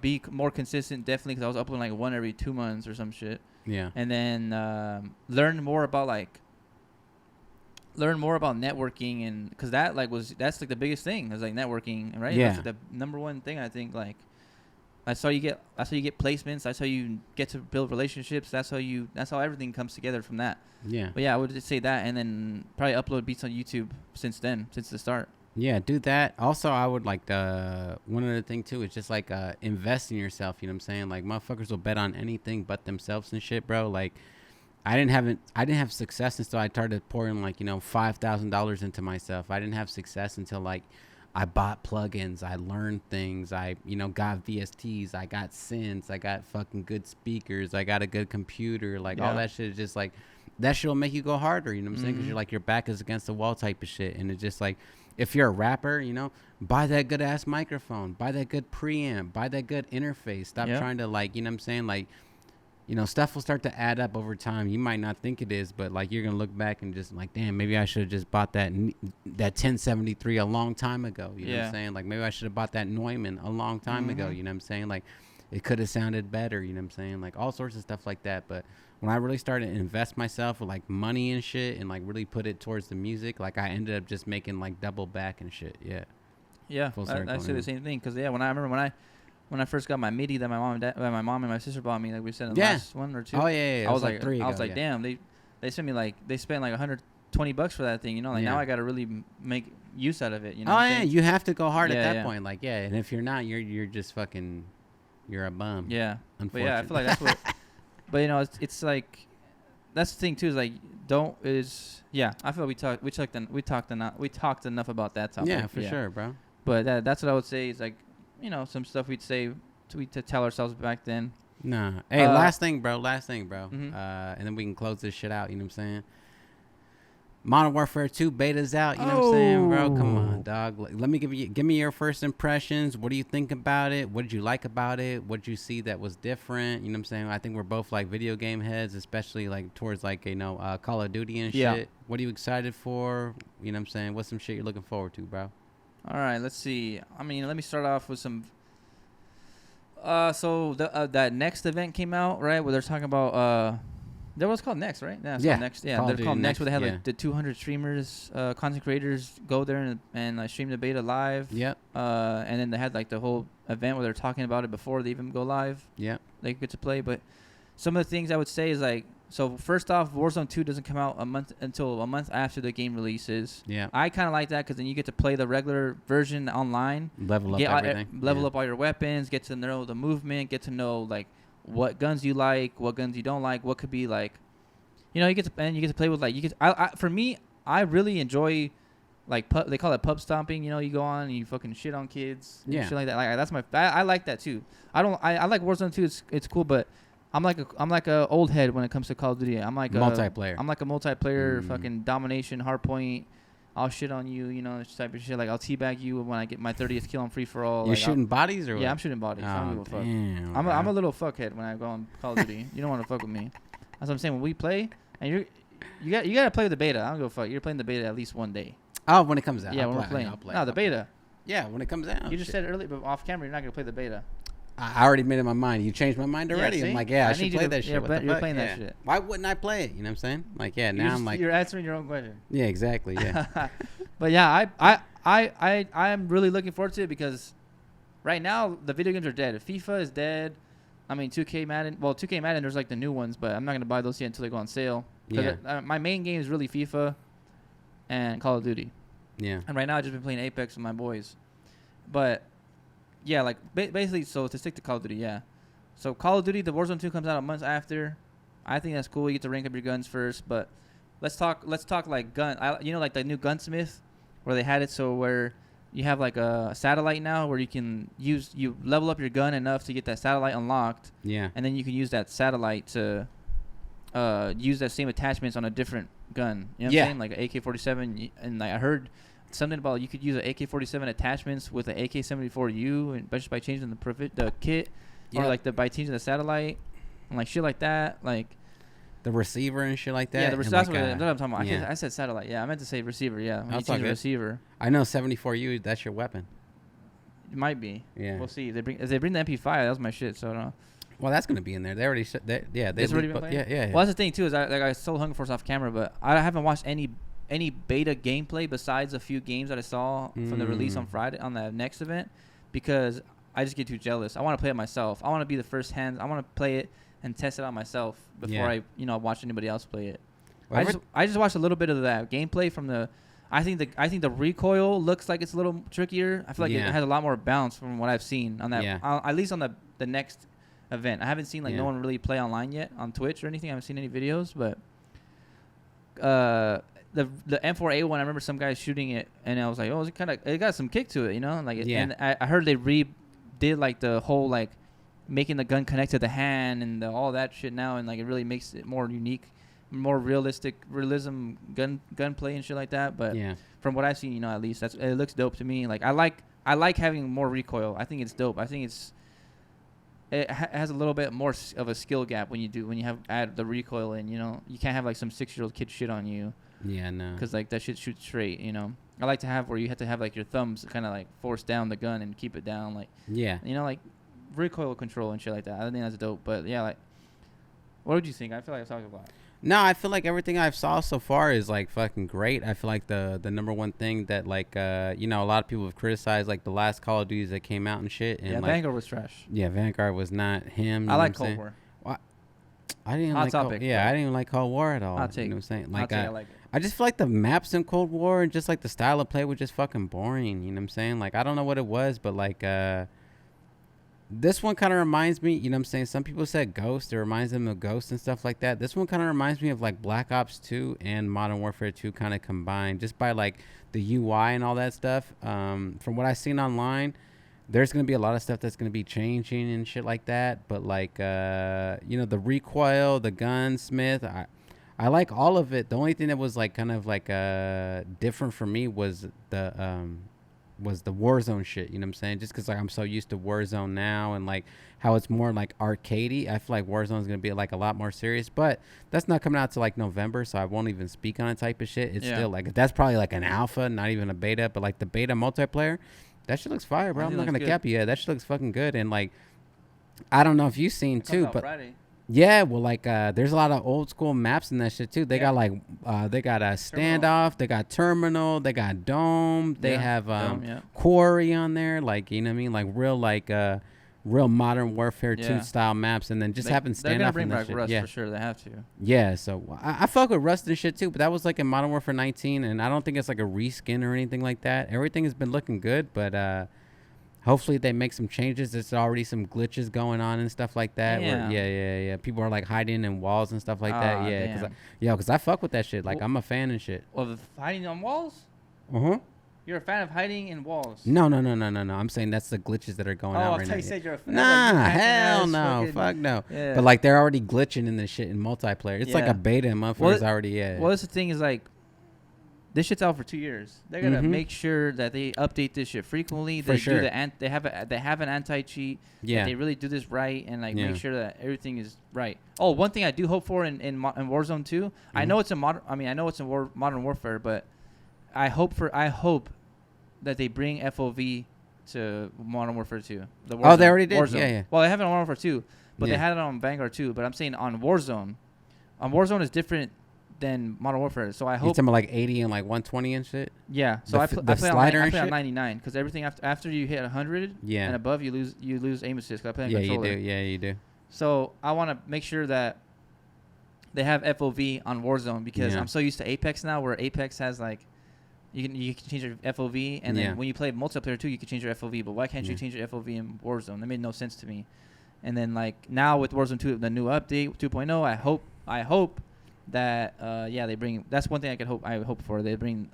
Be more consistent, definitely, because I was uploading like one every 2 months or some shit. Yeah. And then learn more about networking, and because that's like the biggest thing is like networking, right? Yeah. That's like the number one thing I think. Like that's how you get placements. That's how you get to build relationships. That's how everything comes together from that. Yeah. But yeah, I would just say that, and then probably upload beats on YouTube since the start. Yeah, do that. Also, I would like one other thing too is just like invest in yourself. You know what I'm saying? Like motherfuckers will bet on anything but themselves and shit, bro. Like I didn't have success until I started pouring like, you know, $5,000 into myself. I didn't have success until like I bought plugins, I learned things, I got VSTs, I got synths, I got fucking good speakers, I got a good computer, like all that shit is just like that shit will make you go harder, you know what I'm saying? Because you're like your back is against the wall type of shit, and it's just like if you're a rapper, buy that good ass microphone, buy that good preamp, buy that good interface. Stop trying to like, you know what I'm saying, like. Stuff will start to add up over time. You might not think it is, but like you're gonna look back and just like, damn, maybe I should have just bought that 1073 a long time ago. You know what I'm saying? Like maybe I should have bought that Neumann a long time ago. You know what I'm saying? Like it could have sounded better. You know what I'm saying? Like all sorts of stuff like that. But when I really started to invest myself with like money and shit and like really put it towards the music, like I ended up just making like double back and shit. Yeah. Yeah. I say the same thing because when I first got my MIDI that my mom and my sister bought me, like we said in the last one or two. Oh yeah. I was like 3 ago, I was like, damn, they sent me like they spent like $120 for that thing, Like now I got to really make use out of it, Oh yeah, you have to go hard at that point, like and if you're not, you're just fucking, you're a bum. Yeah. But yeah, I feel like that's what. But it's like that's the thing too. Is like I feel like we talked enough about that topic. Yeah, for sure, bro. But that's what I would say is like. Some stuff we'd say to tell ourselves back then. Nah. Hey, last thing, bro. Mm-hmm. And then we can close this shit out. You know what I'm saying? Modern Warfare 2 beta's out. You know what I'm saying, bro? Come on, dog. Let me give me your first impressions. What do you think about it? What did you like about it? What did you see that was different? You know what I'm saying? I think we're both like video game heads, especially like towards like Call of Duty and shit. What are you excited for? You know what I'm saying? What's some shit you're looking forward to, bro? All right, let's see. I mean, let me start off with some. So that Next event came out, right? Where they're talking about that was called Next, right? Yeah, called Next. Yeah, they're called Next. Where they had like the 200 streamers, content creators go there and stream the beta live. Yep. And then they had like the whole event where they're talking about it before they even go live. Yeah. They get to play, but some of the things I would say is like. So first off, Warzone 2 doesn't come out until a month after the game releases. Yeah. I kind of like that because then you get to play the regular version online. Level up everything. Level up all your weapons. Get to know the movement. Get to know like what guns you like, what guns you don't like. What could be like, you get to play with like you get. For me, I really enjoy like they call it pub stomping. You go on and you fucking shit on kids. Yeah. Shit like that. Like that's I like that too. I like Warzone 2. It's cool, but. I'm like a old head when it comes to Call of Duty. I'm like multiplayer. I'm like a multiplayer, fucking domination, hardpoint. I'll shit on you, this type of shit. Like I'll teabag you when I get my 30th kill on free for all. You're shooting bodies or what? Yeah, I'm shooting bodies. I don't give a fuck. Damn, I'm a little fuckhead when I go on Call of Duty. You don't want to fuck with me. That's what I'm saying. When we play, and you gotta play with the beta. I don't give a fuck. You're playing the beta at least one day. Oh, when it comes out. Yeah, when we're playing. No, the beta. Yeah, when it comes out. You just said earlier, but off camera, you're not gonna play the beta. I already made up my mind. You changed my mind already. Yeah, I'm like, I should play that shit. What the fuck? You're playing that shit. Why wouldn't I play it? You know what I'm saying? Like, now I'm like, you're answering your own question. Yeah, exactly. Yeah. But yeah, I'm really looking forward to it because right now the video games are dead. FIFA is dead. I mean, 2K Madden. Well, 2K Madden, there's like the new ones, but I'm not gonna buy those yet until they go on sale. Yeah. My main game is really FIFA and Call of Duty. Yeah. And right now I've just been playing Apex with my boys, but. Yeah, like basically, so to stick to Call of Duty, yeah. So Call of Duty, the Warzone 2 comes out a month after. I think that's cool. You get to rank up your guns first, but let's talk like gun. Like the new Gunsmith, where they had it so where you have like a satellite now where you level up your gun enough to get that satellite unlocked. Yeah. And then you can use that satellite to use that same attachments on a different gun. You know what I'm saying? Like an AK-47, and like I heard. Something about you could use an AK-47 attachments with an AK-74U and just by changing the kit or like by changing the satellite and like shit like that, like the receiver and shit like that. Yeah, that's what I'm talking about. I said satellite. Yeah, I meant to say receiver. Yeah, when you change the receiver. I know 74U. That's your weapon. It might be. Yeah, we'll see. If they bring the MP5, that was my shit. So I don't know. Well, that's gonna be in there. They already. They've already been playing. Yeah. Well, that's the thing too is I was so hungry for us off camera, but I haven't watched any beta gameplay besides a few games that I saw from the release on Friday on the next event because I just get too jealous. I want to play it myself. I want to be the first hand. I want to play it and test it out myself before I watch anybody else play it. Well, I just watched a little bit of that gameplay from the. I think the recoil looks like it's a little trickier. I feel like it has a lot more bounce from what I've seen on that. At least on the next event. I haven't seen no one really play online yet on Twitch or anything. I haven't seen any videos, but the M4A one, I remember some guys shooting it, and I was like, oh, it got some kick to it, you know? Like, yeah. And I heard they redid like the whole like making the gun connect to the hand and all that shit now, and like it really makes it more unique, more realism gunplay and shit like that. But yeah. From what I've seen, you know, at least it looks dope to me. Like I like having more recoil. I think it's dope. I think it has a little bit more of a skill gap when you add the recoil in. You know, you can't have like some 6-year-old kid shit on you. Yeah, no. Because like that shit shoots straight. You know, I like to have where you have to have like your thumbs kind of like force down the gun and keep it down. Like yeah, you know, like recoil control and shit like that. I think that's dope. But yeah, like, what would you think? I feel like I've talked about. No, I feel like everything I've saw so far is like fucking great. I feel like the number one thing that like you know, a lot of people have criticized like the last Call of Duties that came out and shit. And yeah, like, Vanguard was trash. Yeah, Vanguard was not him. I like Cold War. Well, I didn't Hot like topic. I didn't even like Cold War at all. Hot take. You know what I'm saying? Like I like it. I just feel like the maps in Cold War and just like the style of play was just fucking boring. You know what I'm saying? Like I don't know what it was, but like this one kind of reminds me, you know what I'm saying? Some people said Ghost. It reminds them of Ghost and stuff like that. This one kind of reminds me of like Black Ops 2 and Modern Warfare 2 kind of combined just by like the UI and all that stuff. From what I've seen online, there's going to be a lot of stuff that's going to be changing and shit like that. But like, you know, the recoil, the gunsmith, I like all of it. The only thing that was like kind of like different for me was the Warzone shit, you know what I'm saying? Just because like I'm so used to Warzone now and like how it's more like arcadey. I feel like Warzone is gonna be like a lot more serious, but that's not coming out till like November, so I won't even speak on it type of shit. It's still like that's probably like an alpha, not even a beta, but like the beta multiplayer, that shit looks fire, bro. I'm not gonna cap you. Yeah, that shit looks fucking good. And like I don't know if you've seen too, but Friday. Yeah, well, like, there's a lot of old school maps in that shit too. They got like, they got a standoff, they got terminal, they got dome, they have quarry on there, like, you know what I mean, like real Modern Warfare 2 style maps, and then just having standoff. They're gonna bring back Rust for sure. They have to. Yeah, so I fuck with Rust and shit too, but that was like in Modern Warfare 19, and I don't think it's like a reskin or anything like that. Everything has been looking good, but hopefully they make some changes. There's already some glitches going on and stuff like that. Yeah. Where, people are like hiding in walls and stuff like that. Yeah, because I fuck with that shit. Like I'm a fan and shit. Well, hiding on walls? You're a fan of hiding in walls? No. I'm saying that's the glitches that are going on right now. Oh, you said you're a fan. Nah, like, hell no. Fuck no. Yeah. But like they're already glitching in this shit in multiplayer. It's like a beta and motherfuckers already, Well, that's the thing is like, this shit's out for 2 years. They're gonna make sure that they update this shit frequently. They do they have an anti-cheat. Yeah. They really do this right and like make sure that everything is right. Oh, one thing I do hope for in Warzone 2. I know it's in Modern Warfare, but I hope that they bring FOV to Modern Warfare 2. The Warzone, they already did. Warzone. Yeah. Well, they have it on Modern Warfare 2, but they had it on Vanguard too. But I'm saying on Warzone. Warzone is different than Modern Warfare, so I hope. You're talking about like 80 and like 120 and shit. Yeah, so I play on 99 because everything after you hit 100 and above, you lose aim assist. 'Cause I play on controller. You do. So I want to make sure that they have FOV on Warzone because I'm so used to Apex now, where Apex has like you can change your FOV, and then when you play multiplayer too, you can change your FOV. But why can't you change your FOV in Warzone? That made no sense to me. And then like now with Warzone 2, the new update 2.0, I hope that they bring. That's one thing I hope for. They bring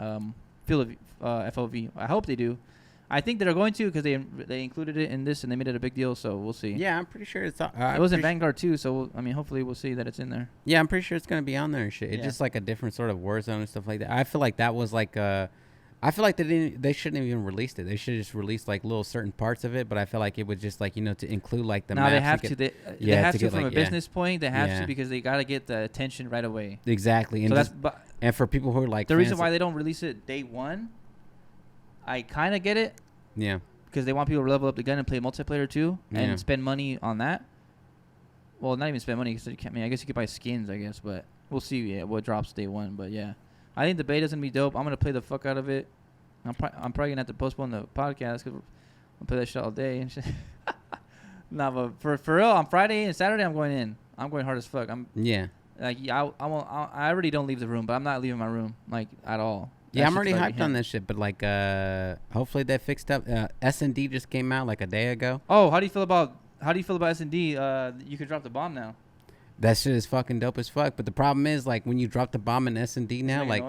field of FOV. I hope they do. I think they're going to because they included it in this and they made it a big deal. So we'll see. Yeah, I'm pretty sure it's. It was in Vanguard too, so hopefully we'll see that it's in there. Yeah, I'm pretty sure it's gonna be on there and shit. It's just like a different sort of Warzone and stuff like that. I feel like that was like I feel like they shouldn't have even released it. They should have just released like little certain parts of it. But I feel like it was just like to include like the. Now maps they have to. They have to from a business point. They have to because they gotta get the attention right away. Exactly, and so and for people who are like the reason why they don't release it day one, I kind of get it. Yeah. Because they want people to level up the gun and play multiplayer too, and spend money on that. Well, not even spend money because I guess you could buy skins, I guess, but we'll see what drops day one. But yeah, I think the beta's gonna be dope. I'm gonna play the fuck out of it. I'm probably gonna have to postpone the podcast because I'll play that shit all day and shit. Nah, but for real, on Friday and Saturday, I'm going in. I'm going hard as fuck. I already don't leave the room, but I'm not leaving my room like at all. Yeah, I'm already hyped on this shit, but like, hopefully they fixed up. S&D just came out like a day ago. Oh, how do you feel about S&D? You could drop the bomb now. That shit is fucking dope as fuck. But the problem is, like, when you drop the bomb in S&D now, like,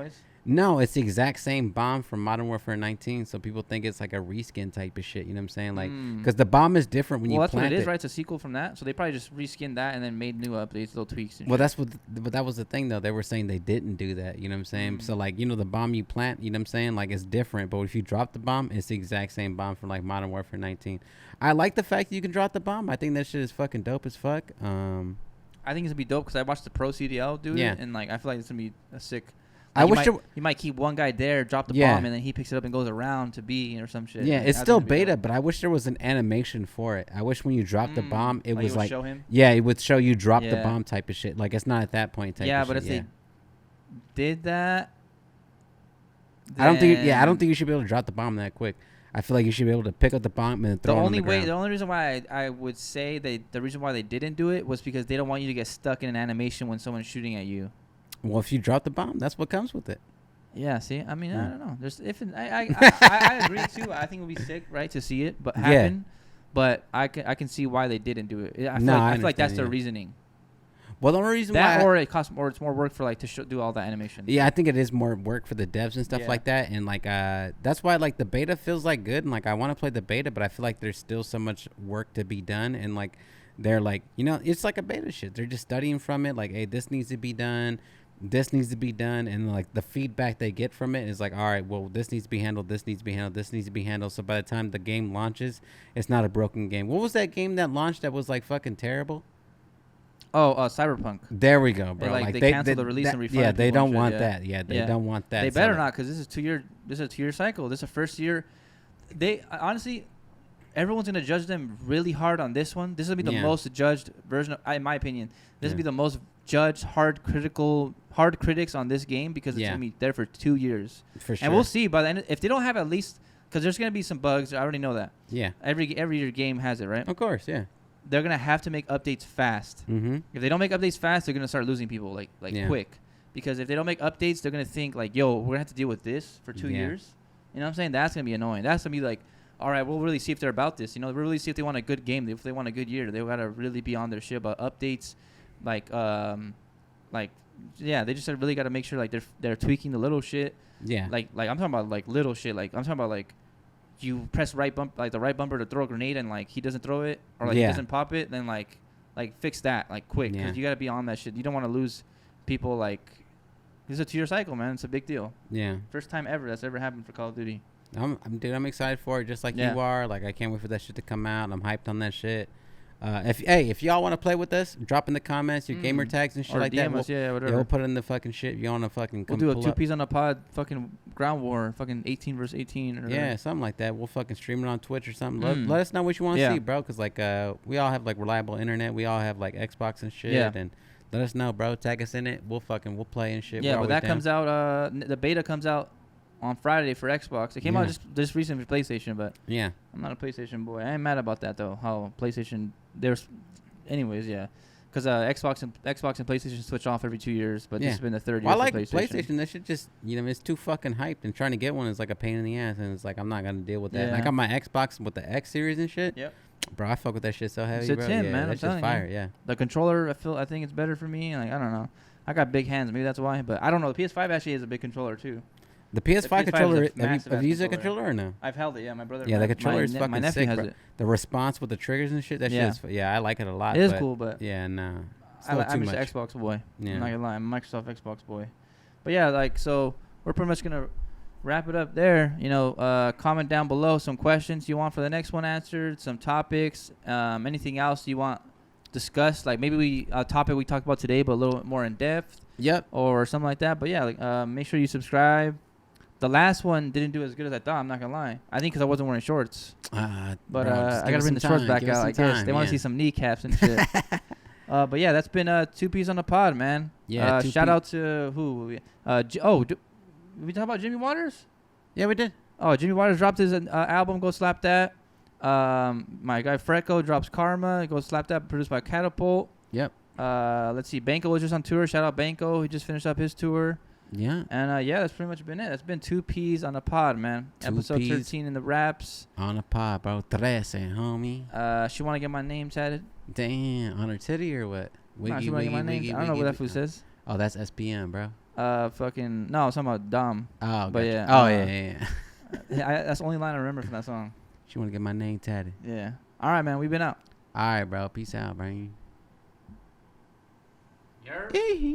No, it's the exact same bomb from Modern Warfare 19. So people think it's like a reskin type of shit. You know what I'm saying? Like, because the bomb is different when you plant it. Well, that's what it is, right? It's a sequel from that. So they probably just reskinned that and then made new updates, little tweaks. And well, that's what. But that was the thing, though. They were saying they didn't do that. You know what I'm saying? So like, the bomb you plant. You know what I'm saying? Like, it's different. But if you drop the bomb, it's the exact same bomb from like Modern Warfare 19. I like the fact that you can drop the bomb. I think that shit is fucking dope as fuck. I think it's gonna be dope because I watched the Pro CDL do it, and like I feel like it's gonna be a sick. I wish he might keep one guy there, drop the bomb, and then he picks it up and goes around to B or some shit. Yeah, it's still beta, but I wish there was an animation for it. I wish when you drop the bomb, it was like, show him? Yeah, it would show you drop the bomb type of shit. Like, it's not at that point type of shit. Yeah, but if they did that, I don't think you should be able to drop the bomb that quick. I feel like you should be able to pick up the bomb and throw it on the ground. The only reason why I would say the reason why they didn't do it was because they don't want you to get stuck in an animation when someone's shooting at you. Well, if you drop the bomb, that's what comes with it. Yeah, see, I mean, I don't know. I agree too. I think it would be sick, right, to see it, but happen. But I can see why they didn't do it. I feel like that's their reasoning. Well, the only reason or it costs more. It's more work for like to do all that animation. Yeah, I think it is more work for the devs and stuff like that, and like that's why like the beta feels like good, and like I want to play the beta, but I feel like there's still so much work to be done, and like they're like it's like a beta shit. They're just studying from it, like, hey, this needs to be done. This needs to be done, and like the feedback they get from it is like, all right, well, this needs to be handled, this needs to be handled, this needs to be handled. So by the time the game launches, it's not a broken game. What was that game that launched that was like fucking terrible? Oh, Cyberpunk. There we go, bro. They canceled the release and refunded. Yeah, they don't want that. Yeah, they don't want that. They better not, because this is a 2 year cycle. This is a first year. They honestly, everyone's gonna judge them really hard on this one. This will be the most judged version of, in my opinion. This will be the most judged hard critics on this game, because it's gonna be there for 2 years. For sure. And we'll see by the end if they don't have at least, because there's gonna be some bugs. I already know that. Yeah. Every year game has it, right? Of course, yeah. They're gonna have to make updates fast. Mm-hmm. If they don't make updates fast, they're gonna start losing people like quick. Because if they don't make updates, they're gonna think like, yo, we're gonna have to deal with this for 2 years. You know what I'm saying? That's gonna be annoying. That's gonna be like, all right, we'll really see if they're about this. We'll really see if they want a good game. If they want a good year, they gotta really be on their shit about updates. They just really gotta make sure like they're tweaking the little shit. Yeah. Like I'm talking about like little shit. Like I'm talking about like, you press the right bumper to throw a grenade and like he doesn't throw it, or like he doesn't pop it, then like fix that like quick, because you gotta be on that shit. You don't want to lose people. Like, this is a 2 year cycle, man. It's a big deal. Yeah. First time ever that's ever happened for Call of Duty. I'm excited for it, just like you are. Like, I can't wait for that shit to come out. I'm hyped on that shit. If y'all want to play with us, drop in the comments your gamer tags and shit or like DM that. Whatever. We'll put it in the fucking shit. If you want to fucking we'll do a 2Ps on a pod, fucking ground war, fucking 18 versus 18. Or something like that. We'll fucking stream it on Twitch or something. Let us know what you want to see, bro. Because like we all have like reliable internet. We all have like Xbox and shit. Yeah. And let us know, bro. Tag us in it. We'll play and shit. Yeah, but that comes out. The beta comes out on Friday for Xbox. It came out just recently for PlayStation, but I'm not a PlayStation boy. I ain't mad about that though. How PlayStation anyways, because Xbox and PlayStation switch off every 2 years, but this has been the third year. I like PlayStation. They should just it's too fucking hyped, and trying to get one is like a pain in the ass, and it's like I'm not gonna deal with that. I got my Xbox with the X series and shit. Yep. Bro, I fuck with that shit so heavy, bro. Man. That's just fire. Yeah. The controller, I think it's better for me. Like, I don't know. I got big hands, maybe that's why. But I don't know. The PS5 actually is a big controller too. The PS5 controller, have you used a controller or no? I've held it, yeah. My brother. Yeah, the controller is fucking my nephew sick, has bro. it. The response with the triggers and shit, that shit is, I like it a lot. It is cool, but yeah, no. I'm just an Xbox boy. Yeah. I'm not gonna lie, I'm a Microsoft Xbox boy. But yeah, like, so we're pretty much gonna wrap it up there. Comment down below some questions you want for the next one answered, some topics, anything else you want discussed, like maybe a topic we talked about today, but a little bit more in depth. Yep. Or something like that. But yeah, make sure you subscribe. The last one didn't do as good as I thought. I'm not gonna lie. I think because I wasn't wearing shorts. I gotta bring the shorts back out. I guess they want to see some kneecaps and shit. But yeah, that's been 2Ps on the pod, man. Yeah. Shout out to who? We talk about Jimmy Waters? Yeah, we did. Oh, Jimmy Waters dropped his album. Go slap that. My guy Freco drops Karma. Go slap that. Produced by Catapult. Yep. Let's see. Banco was just on tour. Shout out Banco. He just finished up his tour. Yeah. And that's pretty much been it. That's been 2Ps on a pod, man. Episode 13 in the wraps. On a pod, bro. 13, homie. She want to get my name tatted? Damn. On her titty or what? She want to get my name. I don't know what that fool says. Oh, that's SPM, bro. Fucking no, I was talking about Dom. Oh, but gotcha. yeah. Yeah. That's the only line I remember from that song. She want to get my name tatted. Yeah. All right, man. We've been out. All right, bro. Peace out, bro.